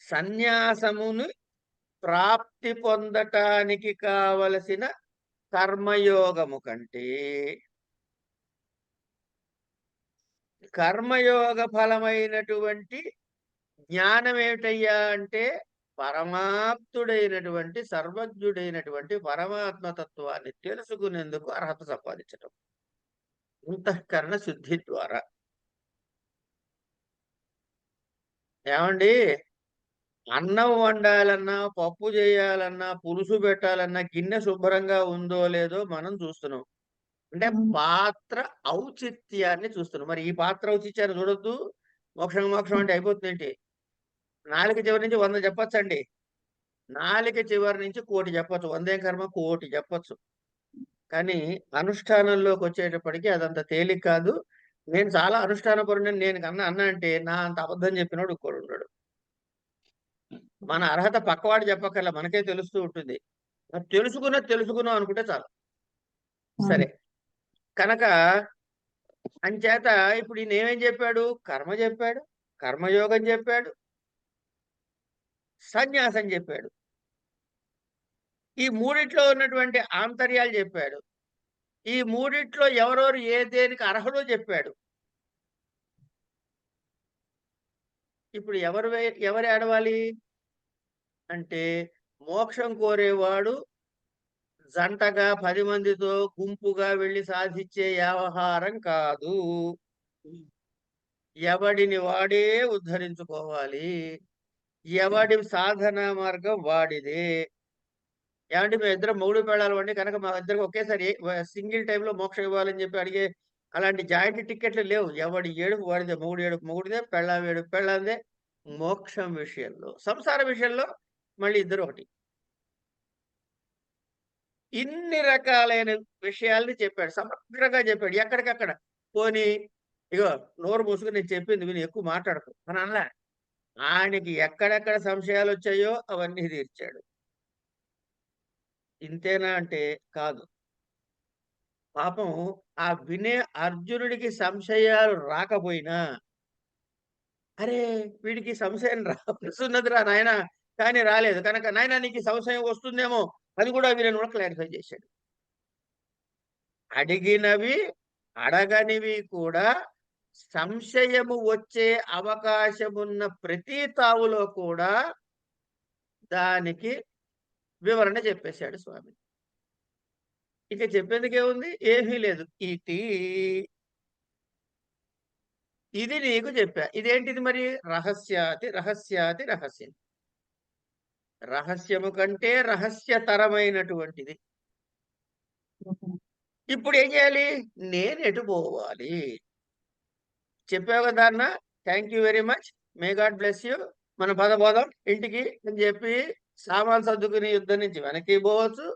సన్యాసమును ప్రాప్తి పొందటానికి కావలసిన కర్మయోగము కంటే కర్మయోగ ఫలమైనటువంటి జ్ఞానం ఏమిటయ్యా అంటే పరమాప్తుడైనటువంటి సర్వజ్ఞుడైనటువంటి పరమాత్మతత్వాన్ని తెలుసుకునేందుకు అర్హత సంపాదించటం అంతఃకరణ శుద్ధి ద్వారా. ఏమండి, అన్నం వండాలన్నా, పప్పు చేయాలన్నా, పులుసు పెట్టాలన్నా గిన్నె శుభ్రంగా ఉందో లేదో మనం చూస్తున్నాం. అంటే పాత్ర ఔచిత్యాన్ని చూస్తున్నాం. మరి ఈ పాత్ర ఔచిత్యాన్ని చూడొద్దు, మోక్షం మోక్షం అంటే అయిపోతుందేంటి? నాలుక చివరి నుంచి 100 చెప్పొచ్చండి. నాలుక చివరి నుంచి 1,000 చెప్పొచ్చు. 100 కర్మ 1,000 చెప్పొచ్చు. కానీ అనుష్ఠానంలోకి వచ్చేటప్పటికి అదంత తేలిక కాదు. నేను చాలా అనుష్ఠానపరుడని నేను అన్నా అంటే నా అంత అబద్ధం చెప్పినోడు ఇంకోడు ఉన్నాడు. మన అర్హత పక్కవాడు చెప్పక్కర్లా, మనకే తెలుస్తూ ఉంటుంది. తెలుసుకున్నాం అనుకుంటే చాలు. సరే, కనుక అంచేత ఇప్పుడు ఈయన ఏమేం చెప్పాడు? కర్మ చెప్పాడు, కర్మయోగం చెప్పాడు, సన్యాసం చెప్పాడు. ఈ మూడిట్లో ఉన్నటువంటి ఆంతర్యాలు చెప్పాడు. ఈ మూడిట్లో ఎవరెవరు ఏ దేనికి అర్హులో చెప్పాడు. ఇప్పుడు ఎవరు ఏడవాలి అంటే మోక్షం కోరేవాడు జంటగా 10 మందితో గుంపుగా వెళ్ళి సాధించే వ్యవహారం కాదు. ఎవడిని వాడే ఉద్ధరించుకోవాలి. ఎవడి సాధన మార్గం వాడిదే. ఏమంటే మేము ఇద్దరం మొగుడు పెళ్ళాలి అండి కనుక మా ఇద్దరికి ఒకేసారి సింగిల్ టైంలో మోక్షం ఇవ్వాలని చెప్పి అడిగే అలాంటి జాయింట్ టికెట్లు లేవు. ఎవడి ఏడుపు వాడిదే, మొగుడు ఏడుపు మొగుడిదే, పెళ్ళాం ఏడుపు పెళ్ళాందే. మోక్షం విషయంలో, సంసార విషయంలో మళ్ళీ ఇద్దరు ఒకటి. ఇన్ని రకాలైన విషయాల్ని చెప్పాడు, సమగ్రంగా చెప్పాడు. ఎక్కడికక్కడ పోనీ ఇగో నోరు మూసుకుని నేను చెప్పింది విని ఎక్కువ మాట్లాడకు అని అనలా. ఆయనకి ఎక్కడెక్కడ సంశయాలు వచ్చాయో అవన్నీ తీర్చాడు. ఇంతేనా అంటే కాదు. పాపం ఆ వినే అర్జునుడికి సంశయాలు రాకపోయినా, అరే వీడికి సంశయం వస్తున్నదిరా నాయన, కానీ రాలేదు కనుక నాయన నీకు సంశయం వస్తుందేమో అది కూడా వీళ్ళని కూడా క్లారిఫై చేశాడు. అడిగినవి అడగనివి కూడా సంశయము వచ్చే అవకాశమున్న ప్రతి తావులో కూడా దానికి వివరణ చెప్పేశాడు స్వామి. ఇక చెప్పేందుకేముంది, ఏమీ లేదు. ఇది నీకు చెప్పా. ఇదేంటిది మరి? రహస్యాతి రహస్యాతి రహస్యం. రహస్యము కంటే రహస్యతరమైనటువంటిది. ఇప్పుడు ఏం చేయాలి? నేను ఎటు పోవాలి? చెప్పావు కదా అన్న, thank you very much, may God bless you, మన పదబోధం ఇంటికి అని చెప్పి సామాన్ సర్దుకుని యుద్ధం నుంచి వెనక్కి పోవచ్చు,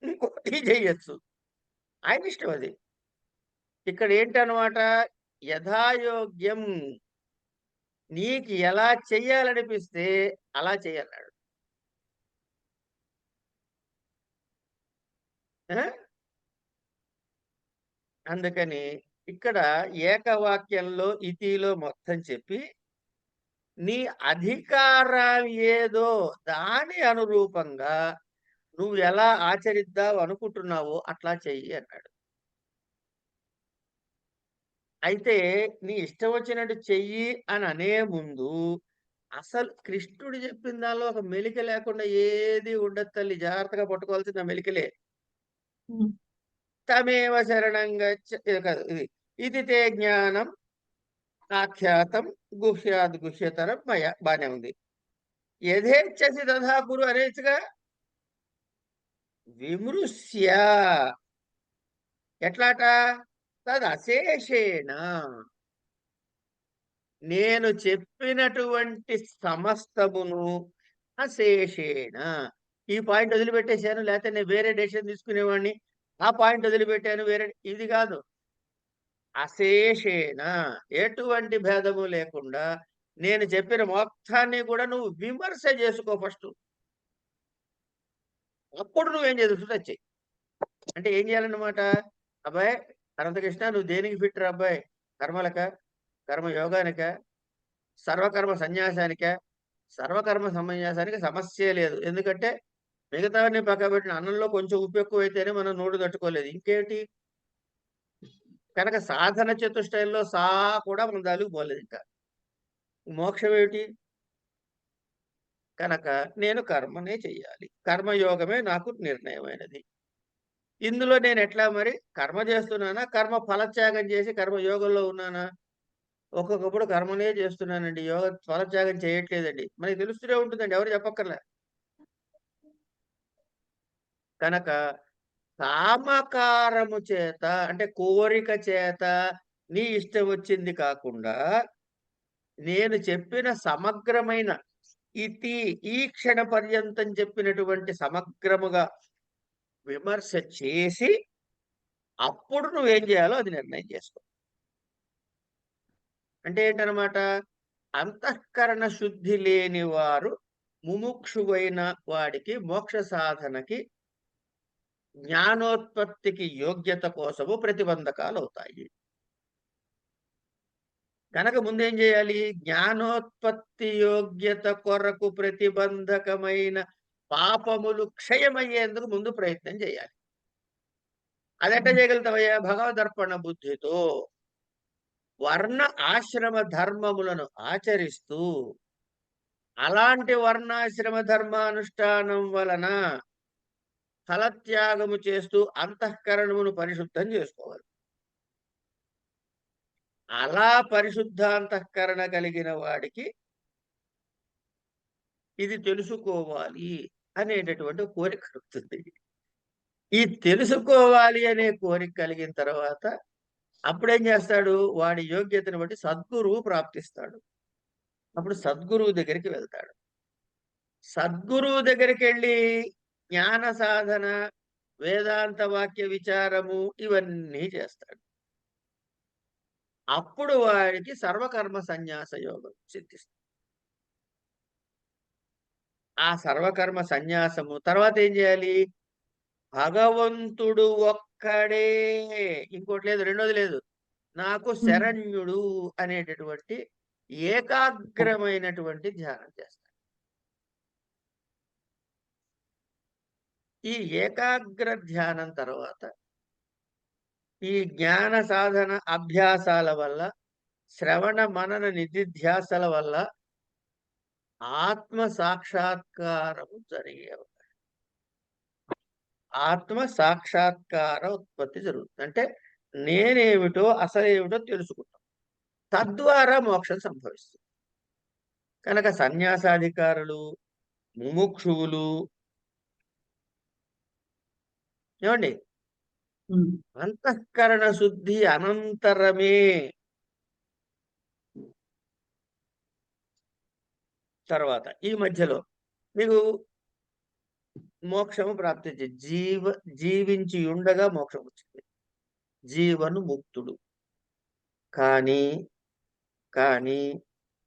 ఇంకోటి చెయ్యొచ్చు. ఆయన ఇష్టం అది. ఇక్కడ ఏంటన్నమాట, యథాయోగ్యం, నీకు ఎలా చెయ్యాలనిపిస్తే అలా చెయ్యన్నాడు. అందుకని ఇక్కడ ఏకవాక్యంలో ఇతిలో మొత్తం చెప్పి, నీ అధికారం ఏదో దాని అనురూపంగా నువ్వు ఎలా ఆచరిద్దావు అనుకుంటున్నావో అట్లా చెయ్యి అన్నాడు. అయితే నీ ఇష్టం వచ్చినట్టు చెయ్యి అని అనే ముందు అసలు కృష్ణుడు చెప్పిన దానిలో ఒక మెలిక లేకుండా ఏది ఉండదు తల్లి. జాగ్రత్తగా పట్టుకోవాల్సిన మెలికలే. తమేవ శరణంగా ఇది ఇది తే జ్ఞానం ఆఖ్యాతం గుహ్యాద్ గుహ్యతరం మయ. బానే ఉంది. యథేచ్ఛసి తథా కురు అనేచ్చుగా. విమృశ్య ఎట్లాట? తదశేషేణ, నేను చెప్పినటువంటి సమస్తమును అశేషేణ. ఈ పాయింట్ వదిలిపెట్టేశాను, లేకపోతే నేను వేరే డెసిషన్ తీసుకునేవాడిని, ఆ పాయింట్ వదిలిపెట్టాను వేరే. ఇది కాదు. అశేషేణ, ఎటువంటి భేదము లేకుండా నేను చెప్పిన మొత్తాన్ని కూడా నువ్వు విమర్శ చేసుకో ఫస్ట్. అప్పుడు నువ్వేం చేస్తుంటే చెయ్యి. అంటే ఏం చేయాలన్నమాట? అబ్బాయి అనంతకృష్ణ, నువ్వు దేనికి ఫిట్ రా అబ్బాయి? కర్మలక, కర్మయోగానిక, సర్వకర్మ సన్యాసానిక? సర్వకర్మ సన్యాసానికి సమస్యే లేదు. ఎందుకంటే మిగతావన్నీ పక్కబెట్టిన అన్నంలో కొంచెం ఉప్పు ఎక్కువైతేనే మనం నోడు తట్టుకోలేదు, ఇంకేంటి. కనుక సాధన చతుష్టయంలో సా కూడా మన దానికి పోలేదు. ఇంకా మోక్షం ఏమిటి? కనుక నేను కర్మనే చెయ్యాలి, కర్మయోగమే నాకు నిర్ణయమైనది. ఇందులో నేను ఎట్లా మరి కర్మ చేస్తున్నానా, కర్మ ఫలత్యాగం చేసి కర్మయోగంలో ఉన్నానా? ఒక్కొక్కప్పుడు కర్మనే చేస్తున్నానండి, యోగ ఫలత్యాగం చేయట్లేదండి. మనకి తెలుస్తూనే ఉంటుందండి, ఎవరు చెప్పక్కర్లే. కనుక కామకారము చేత, అంటే కోరిక చేత నీ ఇష్టం వచ్చింది కాకుండా, నేను చెప్పిన సమగ్రమైన ఇతి, ఈ క్షణ పర్యంతం చెప్పినటువంటి సమగ్రముగా విమర్శ చేసి అప్పుడు నువ్వేం చేయాలో అది నిర్ణయం చేసుకో. అంటే ఏంటనమాట? అంతఃకరణ శుద్ధి లేని వారు, ముముక్షువైన వాడికి మోక్ష సాధనకి, జ్ఞానోత్పత్తికి యోగ్యత కోసము ప్రతిబంధకాలు అవుతాయి. కనుక ముందేం చేయాలి? జ్ఞానోత్పత్తి యోగ్యత కొరకు ప్రతిబంధకమైన పాపములు క్షయమయ్యేందుకు ముందు ప్రయత్నం చేయాలి. అదెట్ట చేయగలుగుతావయ్యా? భగవదర్పణ బుద్ధితో వర్ణ ఆశ్రమ ధర్మములను ఆచరిస్తూ, అలాంటి వర్ణాశ్రమ ధర్మానుష్ఠానం వలన ఫలత్యాగము చేస్తూ అంతఃకరణమును పరిశుద్ధం చేసుకోవాలి. అలా పరిశుద్ధాంతఃకరణ కలిగిన వాడికి ఇది తెలుసుకోవాలి అనేటటువంటి కోరిక కలుగుతుంది. ఈ తెలుసుకోవాలి అనే కోరిక కలిగిన తర్వాత అప్పుడేం చేస్తాడు? వాడి యోగ్యతను బట్టి సద్గురువు ప్రాప్తిస్తాడు. అప్పుడు సద్గురువు దగ్గరికి వెళ్తాడు. సద్గురువు దగ్గరికి వెళ్ళి జ్ఞాన సాధన, వేదాంత వాక్య విచారము ఇవన్నీ చేస్తాడు. అప్పుడు వాడికి సర్వకర్మ సన్యాస యోగం సిద్ధిస్తుంది. ఆ సర్వకర్మ సన్యాసము తర్వాత ఏం చేయాలి? భగవంతుడు ఒక్కడే, ఇంకోటి లేదు, రెండోది లేదు, నాకు శరణ్యుడు అనేటటువంటి ఏకాగ్రమైనటువంటి ధ్యానం చేస్తాడు. ఈ ఏకాగ్ర ధ్యానం తర్వాత ఈ జ్ఞాన సాధన అభ్యాసాల వల్ల, శ్రవణ మనన నిధిధ్యాసల వల్ల ఆత్మ సాక్షాత్కారము జరిగే ఆత్మ సాక్షాత్కార ఉత్పత్తి జరుగుతుంది. అంటే నేనేమిటో అసలేమిటో తెలుసుకుంటాం. తద్వారా మోక్షం సంభవిస్తుంది. కనుక సన్యాసాధికారులు, ముముక్షువులు ఏమండి అంతఃకరణ శుద్ధి అనంతరమే తర్వాత ఈ మధ్యలో మీకు మోక్షము ప్రాప్తించి జీవించి ఉండగా మోక్షం వచ్చింది. జీవను ముక్తుడు. కానీ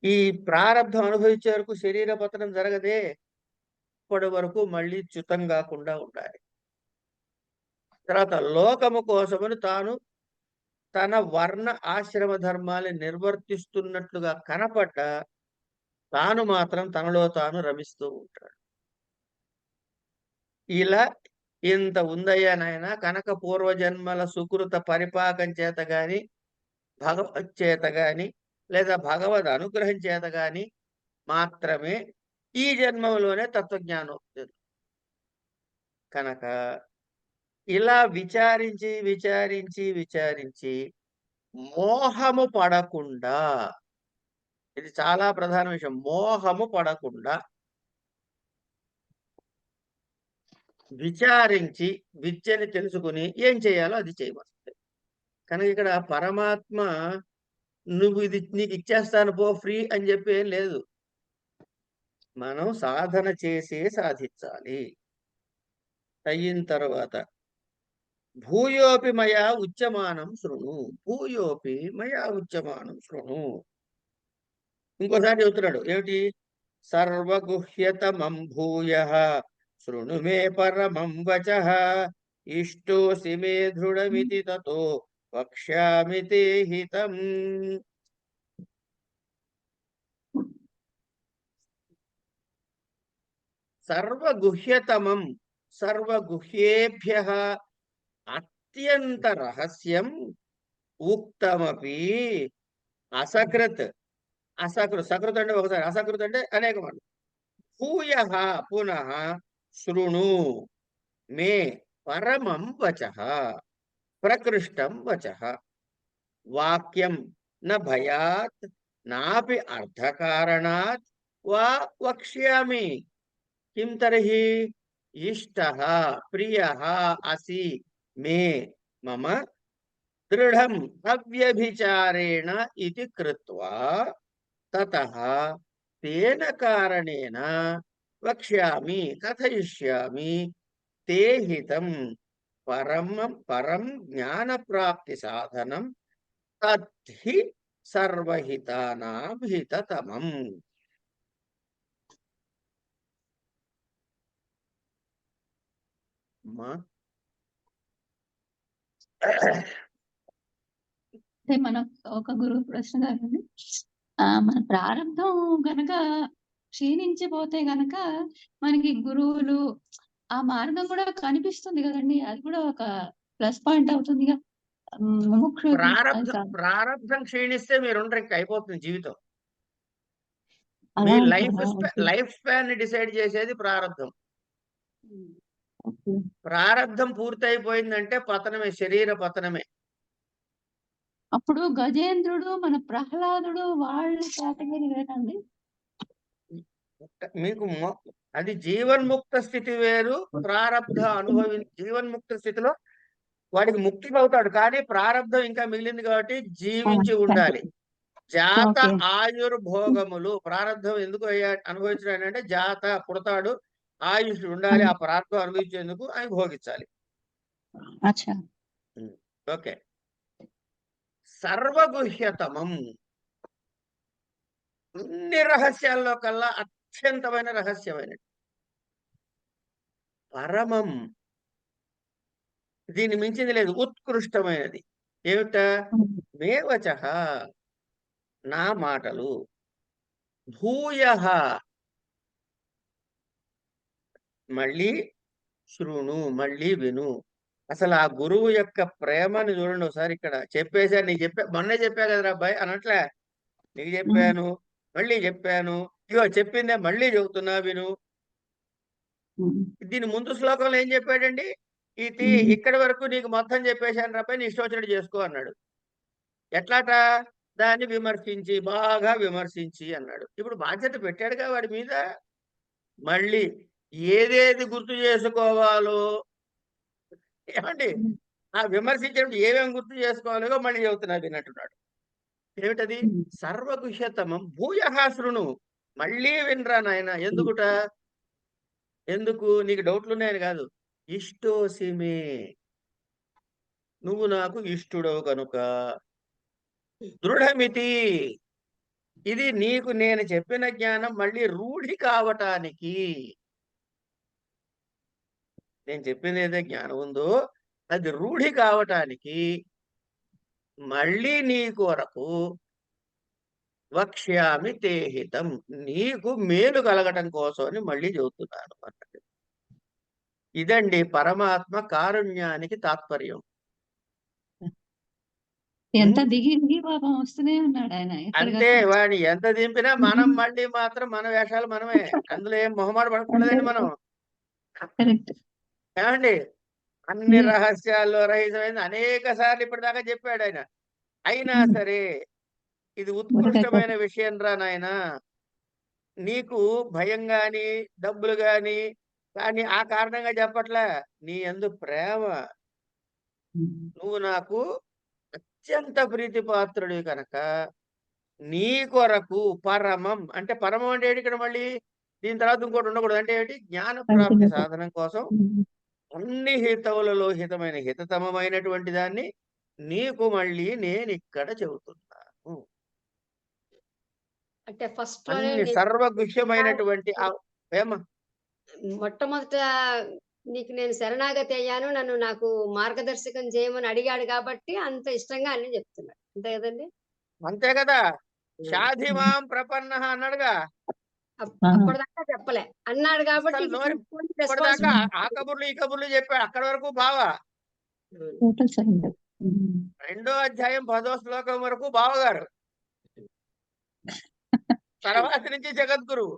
ఈ ప్రారంభం అనుభవించే వరకు శరీర పతనం జరగదే. ఇప్పటి వరకు మళ్ళీ చ్యుతం కాకుండా ఉండాలి. తర్వాత లోకము కోసమని తాను తన వర్ణ ఆశ్రమ ధర్మాన్ని నిర్వర్తిస్తున్నట్లుగా కనపడ్డ తాను మాత్రం తనలో తాను రమిస్తూ ఉంటాడు. ఇలా ఇంత ఉందయ్యా నాయన. కనుక పూర్వజన్మల సుకృత పరిపాకం చేత గాని, భగవత్ చేత గాని, లేదా భగవద్ అనుగ్రహం చేత గాని మాత్రమే ఈ జన్మలోనే తత్వజ్ఞానం వస్తుంది. కనుక ఇలా విచారించి మోహము పడకుండా, ఇది చాలా ప్రధాన విషయం, మోహము పడకుండా విచారించి విద్యని తెలుసుకుని ఏం చేయాలో అది చేయవలసింది. కనుక ఇక్కడ పరమాత్మ నువ్వు ఇది నీకు ఇచ్చేస్తాను పో ఫ్రీ అని చెప్పి ఏం లేదు. మనం సాధన చేసే సాధించాలి. అయిన తర్వాత భూయోపి మయా ఉచ్యమానం శృణు, భూయోపి మయా ఉచ్యమానం శృణు. ఇంకోసారి చెబుతున్నాడు ఏమిటి? సర్వగుహ్యతమం భూయః శృణు మే పరమం వచః ఇష్టోసి మే దృఢమితి తతో వక్ష్యామి తే హితం. సర్వగుహ్యతమం, సర్వగుహ్యేభ్యః అత్యంత రహస్యం ఉక్తమపి అసకృత్. సకృత్ అంటే ఒకసారి, అసకృత్ అంటే అనేక మార్లు. భూయః పునః శృణు మే పరమం వచః ప్రకృష్టం వచః వాక్యం న భయాత్ నాపి అర్థకారణాత్ వా వక్ష్యామి. కిం తర్హి ఇష్టః ప్రియః అసి మే మమ దృఢం అవ్యభిచారేణ ఇతి కృత్వా తతః తేన కారణేన వక్ష్యామి కథయిష్యామి తే హితం పరం జ్ఞాన ప్రాప్తి సాధనం తద్ధి సర్వహితానాం హితతమం. మన ఒక గురువు ప్రశ్న గారండి, మన ప్రారంభం గనక క్షీణించిపోతే గనక మనకి గురువులు ఆ మార్గం కూడా కనిపిస్తుంది కదండి. అది కూడా ఒక ప్లస్ పాయింట్ అవుతుందిగా ప్రారంభం క్షీణిస్తే మీరుండరు, ఇంకా అయిపోతుంది జీవితం. మీ లైఫ్ స్పాన్ ని డిసైడ్ చేసేది ప్రారంభం. ప్రారంభం పూర్తయిపోయిందంటే పతనమే, శరీర పతనమే. అప్పుడు గజేంద్రుడు, మన ప్రహ్లాదుడు వాళ్ళ కేటగిరీ వేరండి. మీకు అది జీవన్ముక్త స్థితి వేరు, ప్రారంధ జీవన్ముక్త స్థితిలో వాడికి ముక్తి అవుతాడు. కానీ ప్రారంధం ఇంకా మిగిలింది కాబట్టి జీవించి ఉండాలి. జాత ఆయుర్భోగములు ప్రారంధం ఎందుకు అనుభవించడానికి అంటే జాత పుడతాడు, ఆయుష్ ఉండాలి, ఆ ప్రారంధం అనుభవించేందుకు ఆయన భోగించాలి. ఓకే. సర్వగుహ్యతమం, అన్ని రహస్యాల్లో కల్లా అత్యంతమైన రహస్యమైన పరమం, దీన్ని మించింది లేదు, ఉత్కృష్టమైనది. ఏమిట? మే వచః, నా మాటలు. భూయః, మళ్ళీ శృణు, మళ్ళీ విను. అసలు ఆ గురువు యొక్క ప్రేమని చూడండి ఒకసారి. ఇక్కడ చెప్పేశారు, నీకు మొన్నే చెప్పా కదరా అబ్బాయి అనట్లే. నీకు చెప్పాను, మళ్ళీ చెప్పాను, ఇగో చెప్పిందే మళ్ళీ చెబుతున్నా విను. దీని ముందు శ్లోకంలో ఏం చెప్పాడండి? ఇక్కడి వరకు నీకు మొత్తం చెప్పేశాను రాబాయ్, నీ ఇష్టం వచ్చినట్టు చేసుకో అన్నాడు. ఎట్లాట? దాన్ని విమర్శించి, బాగా విమర్శించి అన్నాడు. ఇప్పుడు బాధ్యత పెట్టాడుగా వాడి మీద. మళ్ళీ ఏదేది గుర్తు చేసుకోవాలో, ఏమండి, ఆ విమర్శించినప్పుడు ఏమేమి గుర్తు చేసుకోవాలో మళ్ళీ చెబుతున్నా విన్నట్టున్నాడు. ఏమిటది? సర్వగుహ్యతమం భూయః శృణు. మళ్ళీ వినరా నాయన. ఎందుకుట? ఎందుకు? నీకు డౌట్లు ఉన్నాయని కాదు. ఇష్టోసిమే, నువ్వు నాకు ఇష్టుడవు కనుక. దృఢమితి, ఇది నీకు నేను చెప్పిన జ్ఞానం మళ్ళీ రూఢి కావటానికి. నేను చెప్పింది ఏదైతే జ్ఞానం ఉందో అది రూఢి కావటానికి మళ్ళీ నీ కొరకు వక్ష్యామి తే హితం, నీకు మేలు కలగటం కోసం అని మళ్ళీ చెబుతున్నాను అన్నట్టు. ఇదండి పరమాత్మ కారుణ్యానికి తాత్పర్యం. ఎంత దిగి దిగి పాపం వస్తూనే ఉన్నాడు ఆయన. అంతే, వాడిని ఎంత దింపినా మనం మళ్ళీ మాత్రం మన వేషాలు మనమే. అందులో ఏం మొహమాట పడకూడదండి మనం. ఏమండి, అన్ని రహస్యాల్లో రహితమైన అనేక సార్లు ఇప్పటిదాకా చెప్పాడు ఆయన. అయినా సరే ఇది ఉత్కృష్టమైన విషయం రా నాయన. నీకు భయం గాని డబ్బులు గాని కానీ ఆ కారణంగా చెప్పట్లే, నీ యందు ప్రేమ. నువ్వు నాకు అత్యంత ప్రీతిపాత్రుడి కనుక నీ కొరకు పరమం, అంటే పరమం అంటే ఏంటి ఇక్కడ మళ్ళీ? దీని తర్వాత ఇంకోటి ఉండకూడదు. అంటే ఏంటి? జ్ఞాన ప్రాప్తి సాధనం కోసం అన్ని హితవులలో హితమైన హితతమమైనటువంటి దాన్ని నీకు మళ్ళీ నేను ఇక్కడ చెబుతున్నాను. అంటే ఫస్ట్ అన్ని సర్వగుహ్యమైనటువంటి మొట్టమొదట నీకు నేను శరణాగతి అయ్యాను, నన్ను నాకు మార్గదర్శకం చేయమని అడిగాడు కాబట్టి అంత ఇష్టంగా అన్ని చెప్తున్నాడు. అంతే కదండి? అంతే కదా. షాధిమాం ప్రపన్న అన్నాడుగా. అప్పటిదాకా చెప్పలే అన్నాడు కాబట్టి ఇప్పటిదాకా ఆ కబుర్లు ఈ కబుర్లు చెప్పాడు. అక్కడి వరకు బావా. 2వ అధ్యాయం 10వ శ్లోకం వరకు బావగారు, తర్వాత నుంచి జగద్గురువు.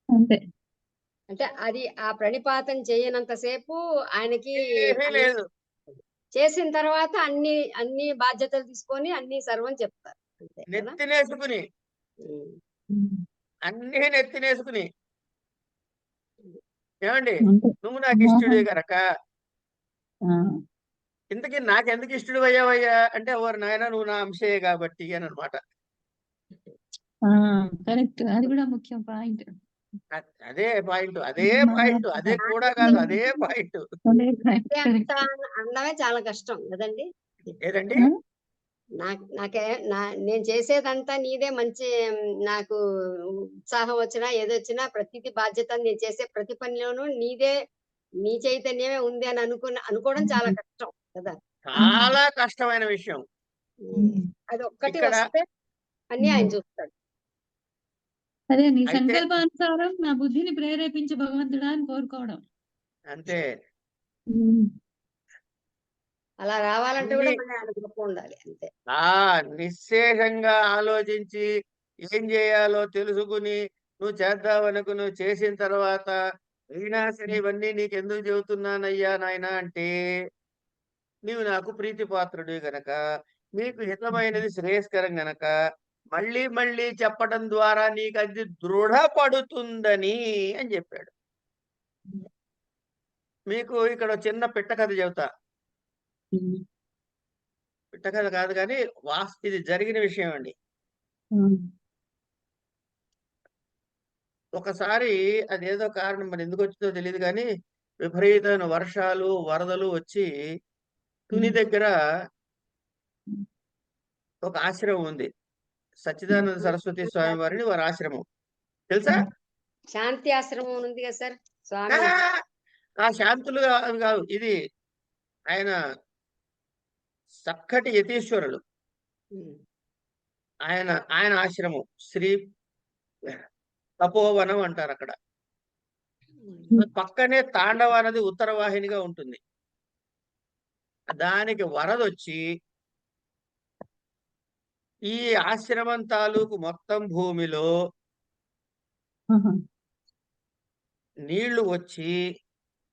అంతే. అంటే అది ఆ ప్రణిపాతం చేయనంతసేపు ఆయనకి లేదు. చేసిన తర్వాత అన్ని అన్ని బాధ్యతలు తీసుకొని అన్ని సర్వం చెప్తారు. నెత్తినేసుకుని, అన్ని నెత్తినేసుకుని, ఏమండి నువ్వు నాకు ఇష్టడే గనక. ఇంతకీ నాకెందుకు ఇష్టడు అయ్యావయ్యా అంటే, ఎవరు నాయన నువ్వు నా అంశే కాబట్టి అని అనమాట. కరెక్ట్. అది కూడా ముఖ్యం పాయింట్. అదే పాయింట్, అదే పాయింట్, అదే కూడా కాదు, అదే పాయింట్. అనడమే చాలా కష్టం కదండి. ఏదండి? నేను చేసేదంతా నీదే, మంచి నాకు ఉత్సాహం వచ్చినా ఏదొచ్చినా ప్రతిది బాధ్యత, నేను చేసే ప్రతి పనిలోనూ నీదే, నీ చైతన్యమే ఉంది అని అనుకోవడం చాలా కష్టం కదా. చాలా కష్టమైన విషయం. అది ఒక్కటి వస్తే అన్ని ఆయన చూస్తాడు. అదే నీ సంకల్పానుసారం నా బుద్ధిని ప్రేరేపించే భగవంతుడా అని కోరుకోవడం. అంతే. అలా రావాలంటే కూడా గొప్ప ఉండాలి. అంతే. నిశ్శేషంగా ఆలోచించి ఏం చేయాలో తెలుసుకుని నువ్వు చేద్దామనుకు నువ్వు చేసిన తర్వాత అయినా సరే ఇవన్నీ నీకెందుకు చెబుతున్నానయ్యా నాయన అంటే, నీవు నాకు ప్రీతిపాత్రుడు గనక, నీకు హితమైనది శ్రేయస్కరం గనక మళ్ళీ మళ్ళీ చెప్పడం ద్వారా నీకు అది దృఢపడుతుందని అని చెప్పాడు. మీకు ఇక్కడ చిన్న పిట్ట కథ చెబుతా. పిట్ట కథ కాదు కానీ ఇది జరిగిన విషయం అండి. ఒకసారి అదేదో కారణం మరి ఎందుకు వచ్చిందో తెలియదు కానీ విపరీతమైన వర్షాలు వరదలు వచ్చి తుని దగ్గర ఒక ఆశ్రమం ఉంది. సచ్చిదానంద సరస్వతి స్వామి వారిని వారి ఆశ్రమం తెలుసా? శాంతి ఆశ్రమం ఉంది కదా సార్ స్వామి. ఆ శాంతులు కాదు, ఇది ఆయన చక్కటి యతీశ్వరులు. ఆయన ఆశ్రమం శ్రీ తపోవనం అంటారు అక్కడ. పక్కనే తాండవ నది ఉత్తర వాహినిగా ఉంటుంది. దానికి వరదొచ్చి ఈ ఆశ్రమం తాలూకు మొత్తం భూమిలో నీళ్లు వచ్చి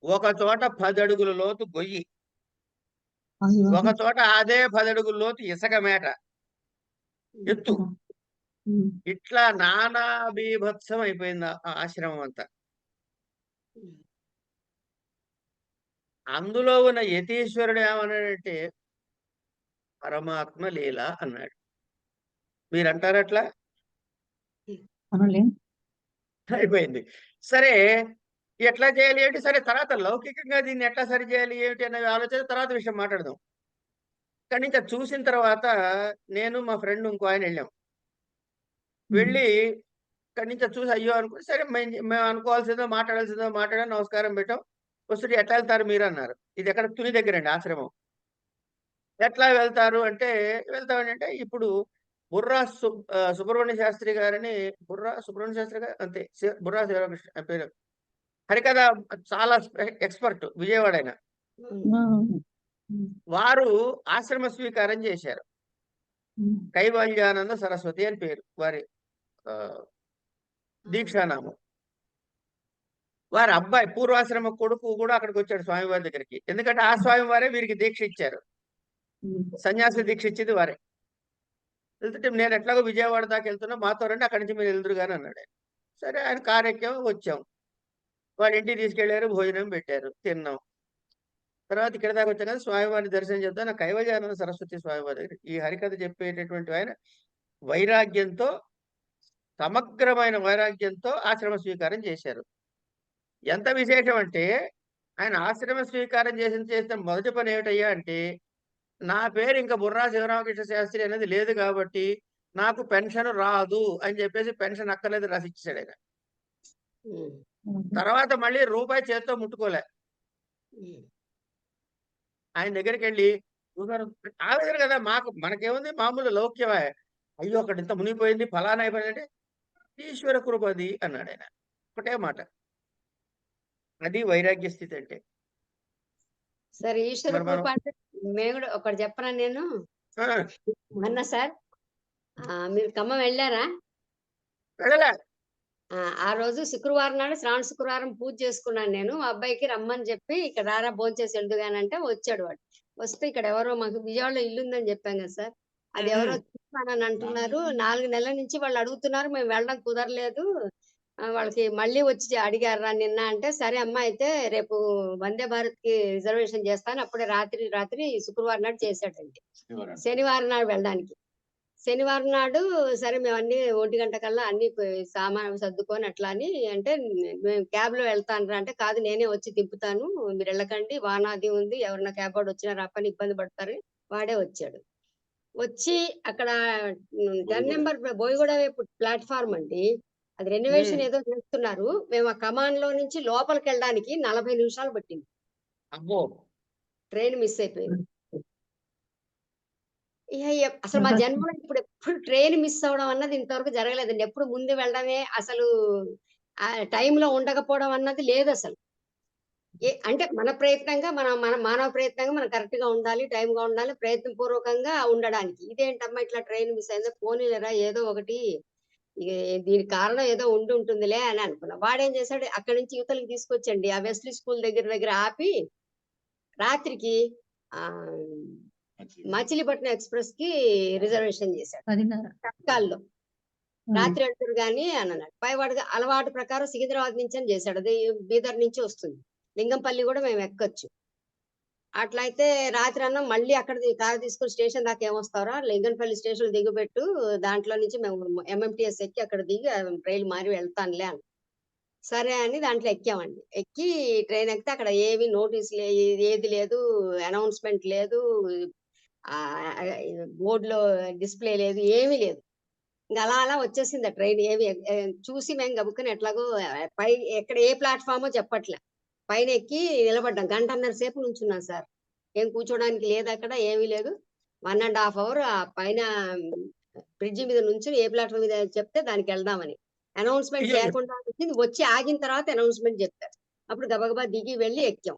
ఒక చోట 10 అడుగుల లోతు గొయ్యి, ఒక చోట అదే 10 అడుగుల లోతు ఇసుక మేట ఎత్తు, ఇట్లా నానా బీభత్సం అయిపోయింది ఆ ఆశ్రమం అంతా. అందులో ఉన్న యతీశ్వరుడు ఏమన్నాడంటే పరమాత్మ లీల అన్నాడు. మీరంటారు అట్లా? అయిపోయింది. సరే ఎట్లా చేయాలి ఏంటి? సరే తర్వాత లౌకికంగా దీన్ని ఎట్లా సరి చేయాలి ఏమిటి అనే ఆలోచన తర్వాత విషయం మాట్లాడదాం. కానీ ఇంకా చూసిన తర్వాత నేను మా ఫ్రెండ్ ఇంకో ఆయన వెళ్ళాం. వెళ్ళి ఇక్కడి నుంచి చూసి అయ్యో అనుకుని సరే మేము అనుకోవాల్సిందో మాట్లాడాల్సిందో మాట్లాడాలి, నమస్కారం పెట్టాం. వస్తుంటే ఎట్లా వెళ్తారు మీరు అన్నారు. ఇది ఎక్కడ తుని దగ్గర అండి ఆశ్రమం. ఎట్లా వెళ్తారు అంటే వెళ్తామని ఇప్పుడు బుర్రా సుబ్రహ్మణ్య శాస్త్రి గారిని సుబ్రహ్మణ్య శాస్త్రి గారు అంతే బుర్రా శివరామకృష్ణ పేరు హరికథ చాలా ఎక్స్పర్ట్ విజయవాడ ఆయన. వారు ఆశ్రమ స్వీకారం చేశారు. కైవల్యానంద సరస్వతి అని పేరు వారి దీక్షానామం. వారి అబ్బాయి పూర్వాశ్రమ కొడుకు కూడా అక్కడికి వచ్చాడు స్వామివారి దగ్గరికి. ఎందుకంటే ఆ స్వామివారే వీరికి దీక్ష ఇచ్చారు, సన్యాసి దీక్ష ఇచ్చింది వారే. వెళ్తుంటే నేను ఎట్లాగో విజయవాడ దాకా వెళ్తున్నా, మాతో రండి, అక్కడి నుంచి మీరు వెళ్తురు కానీ అన్నాడు ఆయన. సరే ఆయన కారు ఎక్కాము, వచ్చాం. వాళ్ళ ఇంటికి తీసుకెళ్లారు, భోజనం పెట్టారు, తిన్నాం. తర్వాత ఇక్కడ దాకా వచ్చాం కదా స్వామివారిని దర్శనం చేద్దాం. నా కైవల్యానంద సరస్వతి స్వామివారి దగ్గర ఈ హరికథ చెప్పేటటువంటి ఆయన వైరాగ్యంతో, సమగ్రమైన వైరాగ్యంతో ఆశ్రమ స్వీకారం చేశారు. ఎంత విశేషం అంటే ఆయన ఆశ్రమ స్వీకారం చేసిన మొదటి పని ఏమిటయ్యా అంటే, నా పేరు ఇంకా బుర్రా శివరామకృష్ణ శాస్త్రి అనేది లేదు కాబట్టి నాకు పెన్షన్ రాదు అని చెప్పేసి పెన్షన్ అక్కర్లేదు రాసి ఇచ్చాడు ఆయన. తర్వాత మళ్ళీ రూపాయి చేత్తో ముట్టుకోలే. ఆయన దగ్గరికి వెళ్ళి ఆవేదన కదా, మనకేముంది మామూలు లౌక్యమే. అయ్యో అక్కడ ఇంత మునిగిపోయింది ఫలానా అయిపోయింది అంటే ఈశ్వర కృపది అన్నాడు ఆయన. ఒకటే మాట. అది వైరాగ్య స్థితి అంటే. సరే ఈశ్వర కృప అంటే మేము కూడా ఒకటి చెప్పనా నేను మొన్న సార్ మీరు ఖమ్మం వెళ్ళారా? వెళ్ళలే. ఆ రోజు శుక్రవారం నాడు శ్రావణ శుక్రవారం పూజ చేసుకున్నాను నేను. మా అబ్బాయికి రమ్మని చెప్పి ఇక్కడ రారా భోంచేసి వెళ్దుగానంటే వచ్చాడు. వాడు వస్తే ఇక్కడ ఎవరో మాకు విజయవాడలో ఇల్లు ఉందని చెప్పాం కదా సార్, అది ఎవరో చూస్తానని అంటున్నారు. 4 నెలల నుంచి వాళ్ళు అడుగుతున్నారు, మేము వెళ్ళడం కుదరలేదు. వాళ్ళకి మళ్ళీ వచ్చి అడిగారా నిన్న అంటే, సరే అమ్మ అయితే రేపు వందే భారత్ కి రిజర్వేషన్ చేస్తాను. అప్పుడే రాత్రి శుక్రవారం నాడు చేశాడండి, శనివారం నాడు వెళ్ళడానికి. శనివారం నాడు సరే మేము అన్ని 1 గంట కల్లా అన్ని సామాను సర్దుకొని అట్లా అని అంటే, మేము క్యాబ్ లో వెళ్తాను అంటే, కాదు నేనే వచ్చి దింపుతాను, మీరు వెళ్ళకండి, వానాది ఉంది, ఎవరన్నా క్యాబ్ వాడు వచ్చినా రాపని ఇబ్బంది పడతారు. వాడే వచ్చాడు. వచ్చి అక్కడ 10 నెంబర్ బోయగూడ వైపు ప్లాట్ఫామ్ అండి, అది రెనోవేషన్ ఏదో చేస్తున్నారు. మేము ఆ కమాన్ లో నుంచి లోపలికి వెళ్ళడానికి 40 నిమిషాలు పట్టింది. ట్రైన్ మిస్ అయిపోయింది. అసలు మా జన్మలో ఇప్పుడు ఎప్పుడు ట్రైన్ మిస్ అవడం అన్నది ఇంతవరకు జరగలేదండి. ఎప్పుడు ముందు వెళ్ళడమే, అసలు ఆ టైంలో ఉండకపోవడం అన్నది లేదు అసలు. అంటే మన ప్రయత్నంగా మన మానవ ప్రయత్నంగా మనం కరెక్ట్ గా ఉండాలి, టైం గా ఉండాలి, ప్రయత్న పూర్వకంగా ఉండడానికి. ఇదేంటమ్మా ఇట్లా ట్రైన్ మిస్ అయిందో, పోనీలేరా ఏదో ఒకటి, దీనికి కారణం ఏదో ఉంటుందిలే అని అనుకున్నా. వాడేం చేశాడు, అక్కడి నుంచి యువతలకి తీసుకొచ్చండి ఆ వెస్లీ స్కూల్ దగ్గర ఆపి రాత్రికి మచిలీపట్నం ఎక్స్ప్రెస్ కి రిజర్వేషన్ చేశాడు తత్కాల్లో. రాత్రి వెళ్తారు గాని అని అన్నాడు. పైవాడుగా అలవాటు ప్రకారం సికింద్రాబాద్ నుంచి అని చేశాడు, అది బీదర్ నుంచి వస్తుంది, లింగంపల్లి కూడా మేము ఎక్కొచ్చు. అట్లయితే రాత్రి అన్నం మళ్ళీ అక్కడ కారు తీసుకుని స్టేషన్ దాకా ఏమొస్తారా, లింగంపల్లి స్టేషన్ దిగుబెట్టు, దాంట్లో నుంచి మేము MMTS ఎక్కి అక్కడ దిగి రైలు మారి వెళ్తానులే అని. సరే అని దాంట్లో ఎక్కామండి. ఎక్కి ట్రైన్ ఎక్కితే అక్కడ ఏవి నోటీస్ ఏది లేదు, అనౌన్స్మెంట్ లేదు, బోర్డులో డిస్ప్లే లేదు, ఏమీ లేదు. ఇంకా అలా వచ్చేసింది ఆ ట్రైన్. ఏమి చూసి మేము గబుక్కుని ఎట్లాగో పై ఎక్కడ ఏ ప్లాట్ఫామో చెప్పట్లే, పైన ఎక్కి నిలబడ్డాం. 1.5 గంటల సేపు నుంచున్నాం సార్. ఏం కూర్చోడానికి లేదు అక్కడ, ఏమీ లేదు. 1.5 అవర్ ఆ పైన బ్రిడ్జి మీద నుంచి ఏ ప్లాట్ఫామ్ మీద చెప్తే దానికి వెళ్దామని అనౌన్స్మెంట్ లేకుండా వచ్చి ఆగిన తర్వాత అనౌన్స్మెంట్ చెప్పారు. అప్పుడు గబగబా దిగి వెళ్ళి ఎక్కాం.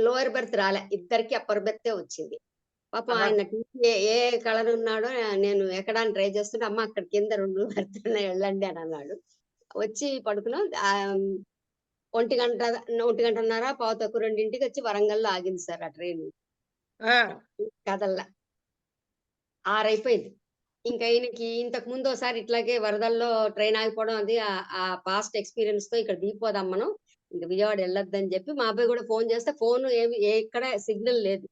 లోయర్ బెర్త్ రాలే, ఇద్దరికి అప్పర్ బెర్తే వచ్చింది. పాపం ఆహా. ఆయన టీసీ ఏ కలర్ ఉన్నాడో నేను ఎక్కడానికి ట్రై చేస్తుంటే, అమ్మ అక్కడ కింద 2 బెర్తులున్నాయి వెళ్ళండి అని అన్నాడు. వచ్చి పడుకున్నాం. 1:30 2:00 వచ్చి వరంగల్‌లో ఆగింది సార్ ఆ ట్రైన్. ఆ, కదల్లా. 6 అయిపోయింది. ఇంకా ఈయనకి ఇంతకు ముందు ఒకసారి ఇట్లాగే వరదల్లో ట్రైన్ ఆగిపోవడం అది ఆ పాస్ట్ ఎక్స్‌పీరియన్స్‌తో ఇక్కడ దిగిపోదాం మనం. ఇంక విజయవాడ వెళ్ళొద్దని చెప్పి మా అబ్బాయి కూడా ఫోన్ చేస్తే ఫోన్ ఏమి ఎక్కడ సిగ్నల్ లేదు.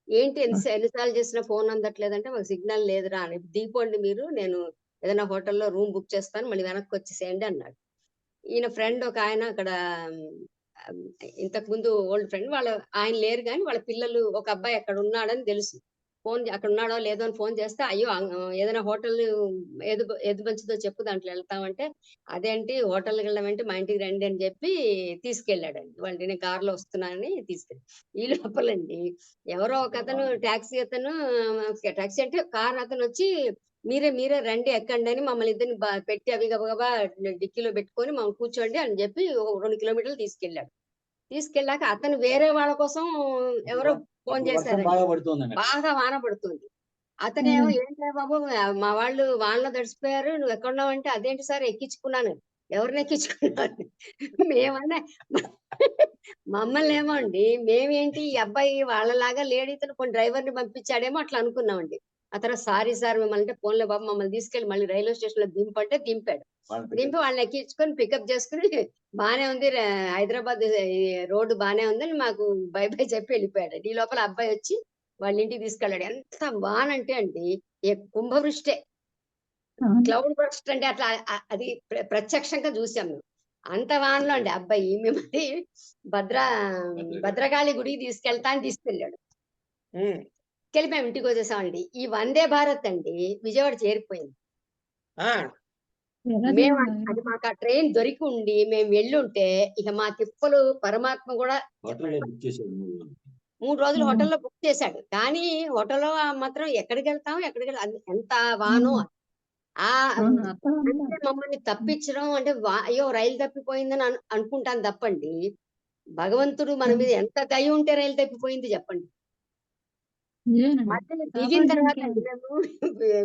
ఏంటి ఎన్ని సార్లు చేసినా ఫోన్ అందట్లేదంటే, మాకు సిగ్నల్ లేదురా అని. దిగిపోండి మీరు, నేను ఏదైనా హోటల్‌లో రూమ్ బుక్ చేస్తాను, మళ్ళీ వెనక్కి వచ్చేసేయండి అన్నాడు. ఈయన ఫ్రెండ్ ఒక ఆయన అక్కడ ఆహ్, ఇంతకు ముందు ఓల్డ్ ఫ్రెండ్ ఆయన లేరు గానీ వాళ్ళ పిల్లలు ఒక అబ్బాయి అక్కడ ఉన్నాడని తెలుసు. అక్కడ ఉన్నాడో లేదో అని ఫోన్ చేస్తే, అయ్యో! ఏదైనా హోటల్ ఏది మంచిదో చెప్పు దాంట్లో వెళ్తామంటే, అదేంటి హోటల్‌కెళ్ళడమేంటి మా ఇంటికి రండి అని చెప్పి తీసుకెళ్ళాడండి. నేను కార్‌లో వస్తున్నానని తీసుకెళ్ళి. ఈ లోపలండి ఎవరో ఒకతను టాక్సీ అతను, టాక్సీ అంటే కార్ అతనొచ్చి మీరే రండి ఎక్కండి అని మమ్మల్ని ఇద్దరిని పెట్టి అవి గబగబా డిక్కీలో పెట్టుకొని కూర్చోండి అని చెప్పి ఒక 2 కిలోమీటర్లు తీసుకెళ్ళాడు. తీసుకెళ్ళాక అతను వేరే వాళ్ళ కోసం ఎవరో ఫోన్ అప్పుడు వర్షం చేశారండి. బాగా పడుతుందండి. బాగా వాన పడుతుంది. అతనేమో ఏంట్రా బాబు, మా వాళ్ళు వానలో తడిసిపోయారు, నువ్వు ఎక్కడున్నావంటే, అదేంటి సార్ ఎక్కించుకున్నాను. ఎవరిని ఎక్కించుకున్నావు? మేమన్నా మమ్మల్నేమో అండి, మేమేంటి ఈ అబ్బాయి వాళ్ళలాగా లేడు, ఇతను కొన్ని డ్రైవర్‌ని పంపించాడేమో అట్లా అనుకున్నామండి. ఆ తర్వాత సారీ సార్ మిమ్మల్ని అంటే, పోన్లే బాబు మమ్మల్ని తీసుకెళ్ళి మళ్ళీ రైల్వే స్టేషన్‌లో దింపంటే దింపాడు. దింపి వాళ్ళని ఎక్కించుకొని పికప్ చేసుకొని బానే ఉంది, హైదరాబాద్ ఈ రోడ్డు బానే ఉందని మాకు బై బై చెప్పి వెళ్ళిపోయాడు. ఈ లోపల అబ్బాయి వచ్చి వాళ్ళ ఇంటికి తీసుకెళ్ళాడు. ఎంత వానంటే అండి, కుంభవృష్టే. క్లౌడ్ బర్స్ట్ అంటే అట్లా అది ప్రత్యక్షంగా చూసాం మేము. అంత వానలో అండి అబ్బాయి మిమ్మల్ని భద్రా భద్రకాళి గుడికి తీసుకెళ్తా అని తీసుకెళ్ళాడు. ఉమ్, తీసుకెళ్ళిపోయాం, ఇంటికి వచ్చేసామండి. ఈ వందే భారత్ అండి విజయవాడ చేరిపోయింది. ఆ, మేము అది మాకు ఆ ట్రైన్ దొరికి ఉండి మేము వెళ్ళుంటే ఇక మా తిప్పలు పరమాత్మ కూడా హోటల్లో బుక్ చేశారు 3 రోజులు హోటల్‌లో బుక్ చేశాడు. కానీ హోటల్‌లో మాత్రం ఎక్కడికెళ్తాం, ఎంత వానో. అంటే మమ్మల్ని తప్పించడం అంటే అయ్యో! రైలు తప్పిపోయిందని అనుకుంటాను తప్పండి. భగవంతుడు మన మీద ఎంత దయ ఉంటే రైలు తప్పిపోయింది చెప్పండి. మధ్యలో దిగిన తర్వాత అండి మేము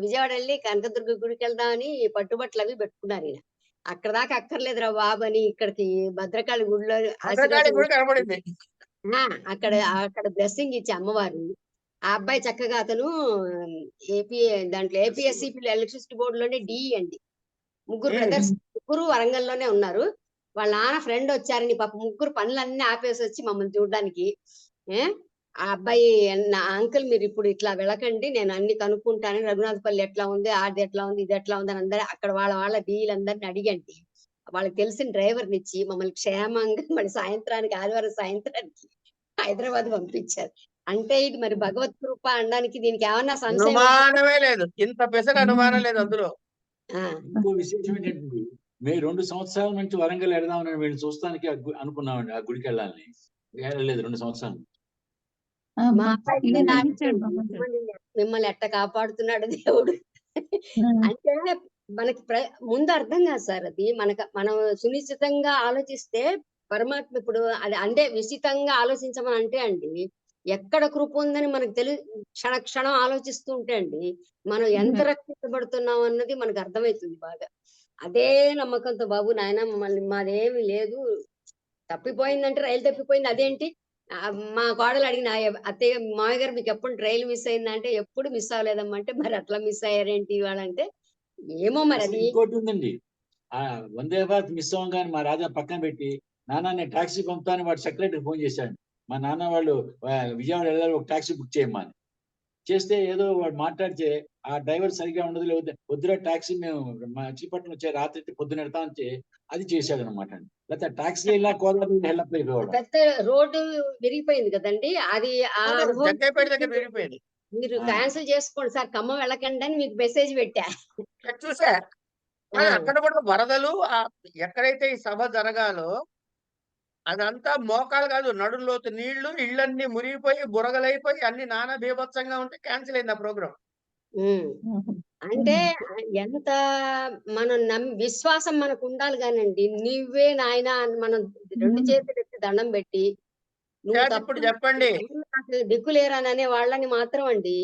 విజయవాడ వెళ్లి కనకదుర్గ గుడికెళ్దామని పట్టుబట్టలవి పెట్టుకున్నారు ఈయన. అక్కడి దాకా అక్కర్లేదురా బాబు అని ఇక్కడికి భద్రకాళి గుడిలో భద్రకాళి ఆశీర్వచనం గుడి కనబడింది. ఆ! అక్కడ బ్లెస్సింగ్ ఇచ్చి అమ్మవారు. ఆ అబ్బాయి చక్కగా అతను ఏపీ దాంట్లో ఏపీఎస్‌సీపీలో ఎలక్ట్రిసిటీ బోర్డ్‌లోనే డీఈ అండి. ముగ్గురు ఉమ్, బ్రదర్స్, ముగ్గురు వరంగల్‌లోనే ఉన్నారు. వాళ్ళ నాన్న ఫ్రెండ్ వచ్చారని పాపం ముగ్గురు పనులన్నీ ఆపేసొచ్చి మమ్మల్ని చూడ్డానికి. ఏ ఆ అబ్బాయి నా అంకుల్ మీరిప్పుడు ఇట్లా వెళ్ళకండి, నేను అన్ని కనుక్కుంటానని రఘునాథపల్లి ఎట్లా ఉంది, అది ఎట్లా ఉంది, ఇది ఎట్లా ఉంది అని అందరూ అక్కడ వాళ్ళ డీలందరిని అడిగండి. వాళ్ళకి తెలిసిన డ్రైవర్‌నిచ్చి మమ్మల్ని క్షేమంగా మళ్ళీ ఆదివారం సాయంత్రానికి హైదరాబాద్ పంపించారు. అంటే ఇది మరి భగవత్ కృప అనడానికి దీనికి ఏమన్నా సంశయం ఉందా? అనుమానమే లేదు, ఇంత పెసరు అనుమానం లేదు అందులో. ఆ! ఇంకో విశేషం ఏంటంటే మేము 2 సంవత్సరాల నుంచి వరంగల్ వెళదామని వీళ్ళని చూస్తానికి అనుకున్నామండి, ఆ గుడికి వెళ్ళాలని. వెళ్ళలేదు 2 సంవత్సరాలు. మా అబ్బాయికి ఇది కూడా నమ్మించాడు ఆలోచన, భగవంతుడు. మిమ్మల్ని ఎట్ట కాపాడుతున్నాడు దేవుడు. అంటే మనకి ముందు అర్థం కాదు సార్ అది. మనం సునిశ్చితంగా ఆలోచిస్తే పరమాత్మ ఇప్పుడు అది అంటే విశితంగా ఆలోచించమని అంటే అండి, ఎక్కడ కృప ఉందని మనకు క్షణం ఆలోచిస్తూ ఉంటే అండి, మనం ఎంత రక్షించబడుతున్నాం అన్నది మనకు అర్థమవుతుంది బాగా. అదే నమ్మకంతో బాబు నాయన మమ్మల్ని మాదేమి లేదు, తప్పిపోయిందంటే రైలు తప్పిపోయింది అదేంటి? మా కోడలు అడిగిన అత్తయ్య మామయ్య గారు మీకు ఎప్పుడు ట్రైన్ మిస్ అయిందంటే, ఎప్పుడు మిస్ అవ్వలేదమ్మా అంటే, మరి అట్లా మిస్ అయ్యారేంటి ఇవాళ అంటే, ఏమో మరి అసలు అది. ఇంకోటి ఉందండి. ఆ వందే భారత్ మిస్ అవ్వగానే మా రాజా పక్కన పెట్టి, నాన్న నేను టాక్సీ పంపుతాను వాడు సెక్రటరీకి ఫోన్ చేశాడు. మా నాన్న వాళ్ళు విజయవాడ వెళ్ళాలి, ఒక టాక్సీ బుక్ చేయమ్మా అని. చేస్తే ఏదో వాడు మాట్లాడితే ఆ డ్రైవర్ సరిగ్గా ఉండదు, వద్దురా టాక్సీ మేము మచిలీపట్నం వచ్చే రాత్రి పొద్దున ఎడతామంటే అది చేశాడనమాట అండి. లేకపోతే టాక్సీ ఇలా కోదాడు హెల్ప్ అయిపోయాడు. పెద్ద రోడ్డు విరిగిపోయింది కదండి, అది ఆ అవును, అనుభవం జగ్గైపేట దగ్గర విరిగిపోయింది. మీరు క్యాన్సిల్ చేసుకోండి సార్, ఖమ్మం వెళ్ళకండి అని మీకు మెసేజ్ పెట్టా. చూసా. ఆ, అక్కడ కూడా వరదలు ఎక్కడైతే ఈ సభ జరగాలో అదంతా మోకాలు కాదు, నడుంలోతు నీళ్లు, ఇళ్ళన్నీ మునిగిపోయి బురగలైపోయి అన్ని నానా బీభత్సంగా ఉంటే క్యాన్సిల్ అయింది ఆ ప్రోగ్రామ్. ఉమ్. అంటే ఎంత మనం విశ్వాసం మనకు ఉండాలి కానండి. నువ్వే నాయన అని మనం 2 చేతులు ఎత్తి దండం పెట్టి నువ్వు చేత తప్ప ఇప్పుడు చెప్పండి. నాకు దిక్కులేరననే వాళ్ళని మాత్రం అండి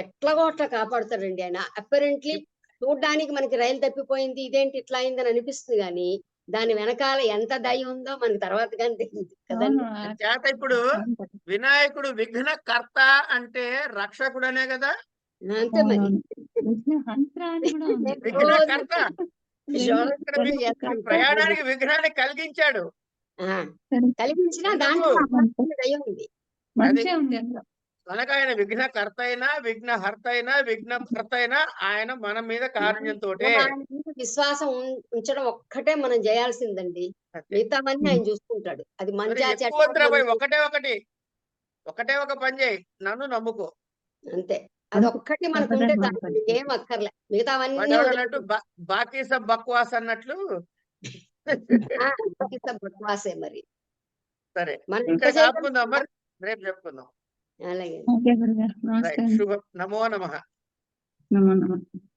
ఎట్లాగో అట్లా కాపాడుతాడండి ఆయన. అప్పరెంట్లీ చూడ్డానికి మనకి రైలు తప్పిపోయింది, ఇదేంటి ఇట్లా అయిందని అనిపిస్తుంది గాని దాని వెనకాల ఎంత దయ ఉందో మనకి తర్వాత కానీ తెలియదు కదండి. చేత ఇప్పుడు వినాయకుడు విఘ్నకర్త అంటే రక్షకుడనే కదా. అంతే మరి. విఘ్నహంత అని కూడా ఉంది. విఘ్నకర్త రోజు మీ ప్రయాణానికి విఘ్నాన్ని కలిగించాడు. ఆ, కలిగించిన ఎందుకు? దాంట్లో ఆ భగవంతుని దయ ఉంది. మంచిగా ఉంది అందులో. కనుక ఆయన విఘ్నకర్త అయినా విఘ్నహర్త అయినా విఘ్నభర్త అయినా ఆయన మన మీద కారుణ్యంతో మన ఆయన మీద విశ్వాసం ఉంచడం ఒక్కటే మనం చేయాల్సిందండి. మిగతావన్నీ ఆయన చూసుకుంటాడు. అది మంచి ఎక్కువ వద్దురా పోయి ఒకటే ఒక పని చేయి, నన్ను నమ్ముకో అంతే. అది ఒక్కటి మనకు ఉంటే చాలు, ఏం అక్కర్లే. మిగతావన్నీ అన్నట్టు బాకీ సబ్ బక్వాస్ అన్నట్లు. బక్వాసే మరి. సరే మనం ఇక్కడ ఎంత ఆపుకుందాం, మరి రేపు చెప్పుకుందాం. అలాగే. ఓకే గురుగారు, నమస్తే. శుభం. నమో నమః. నమో నమః.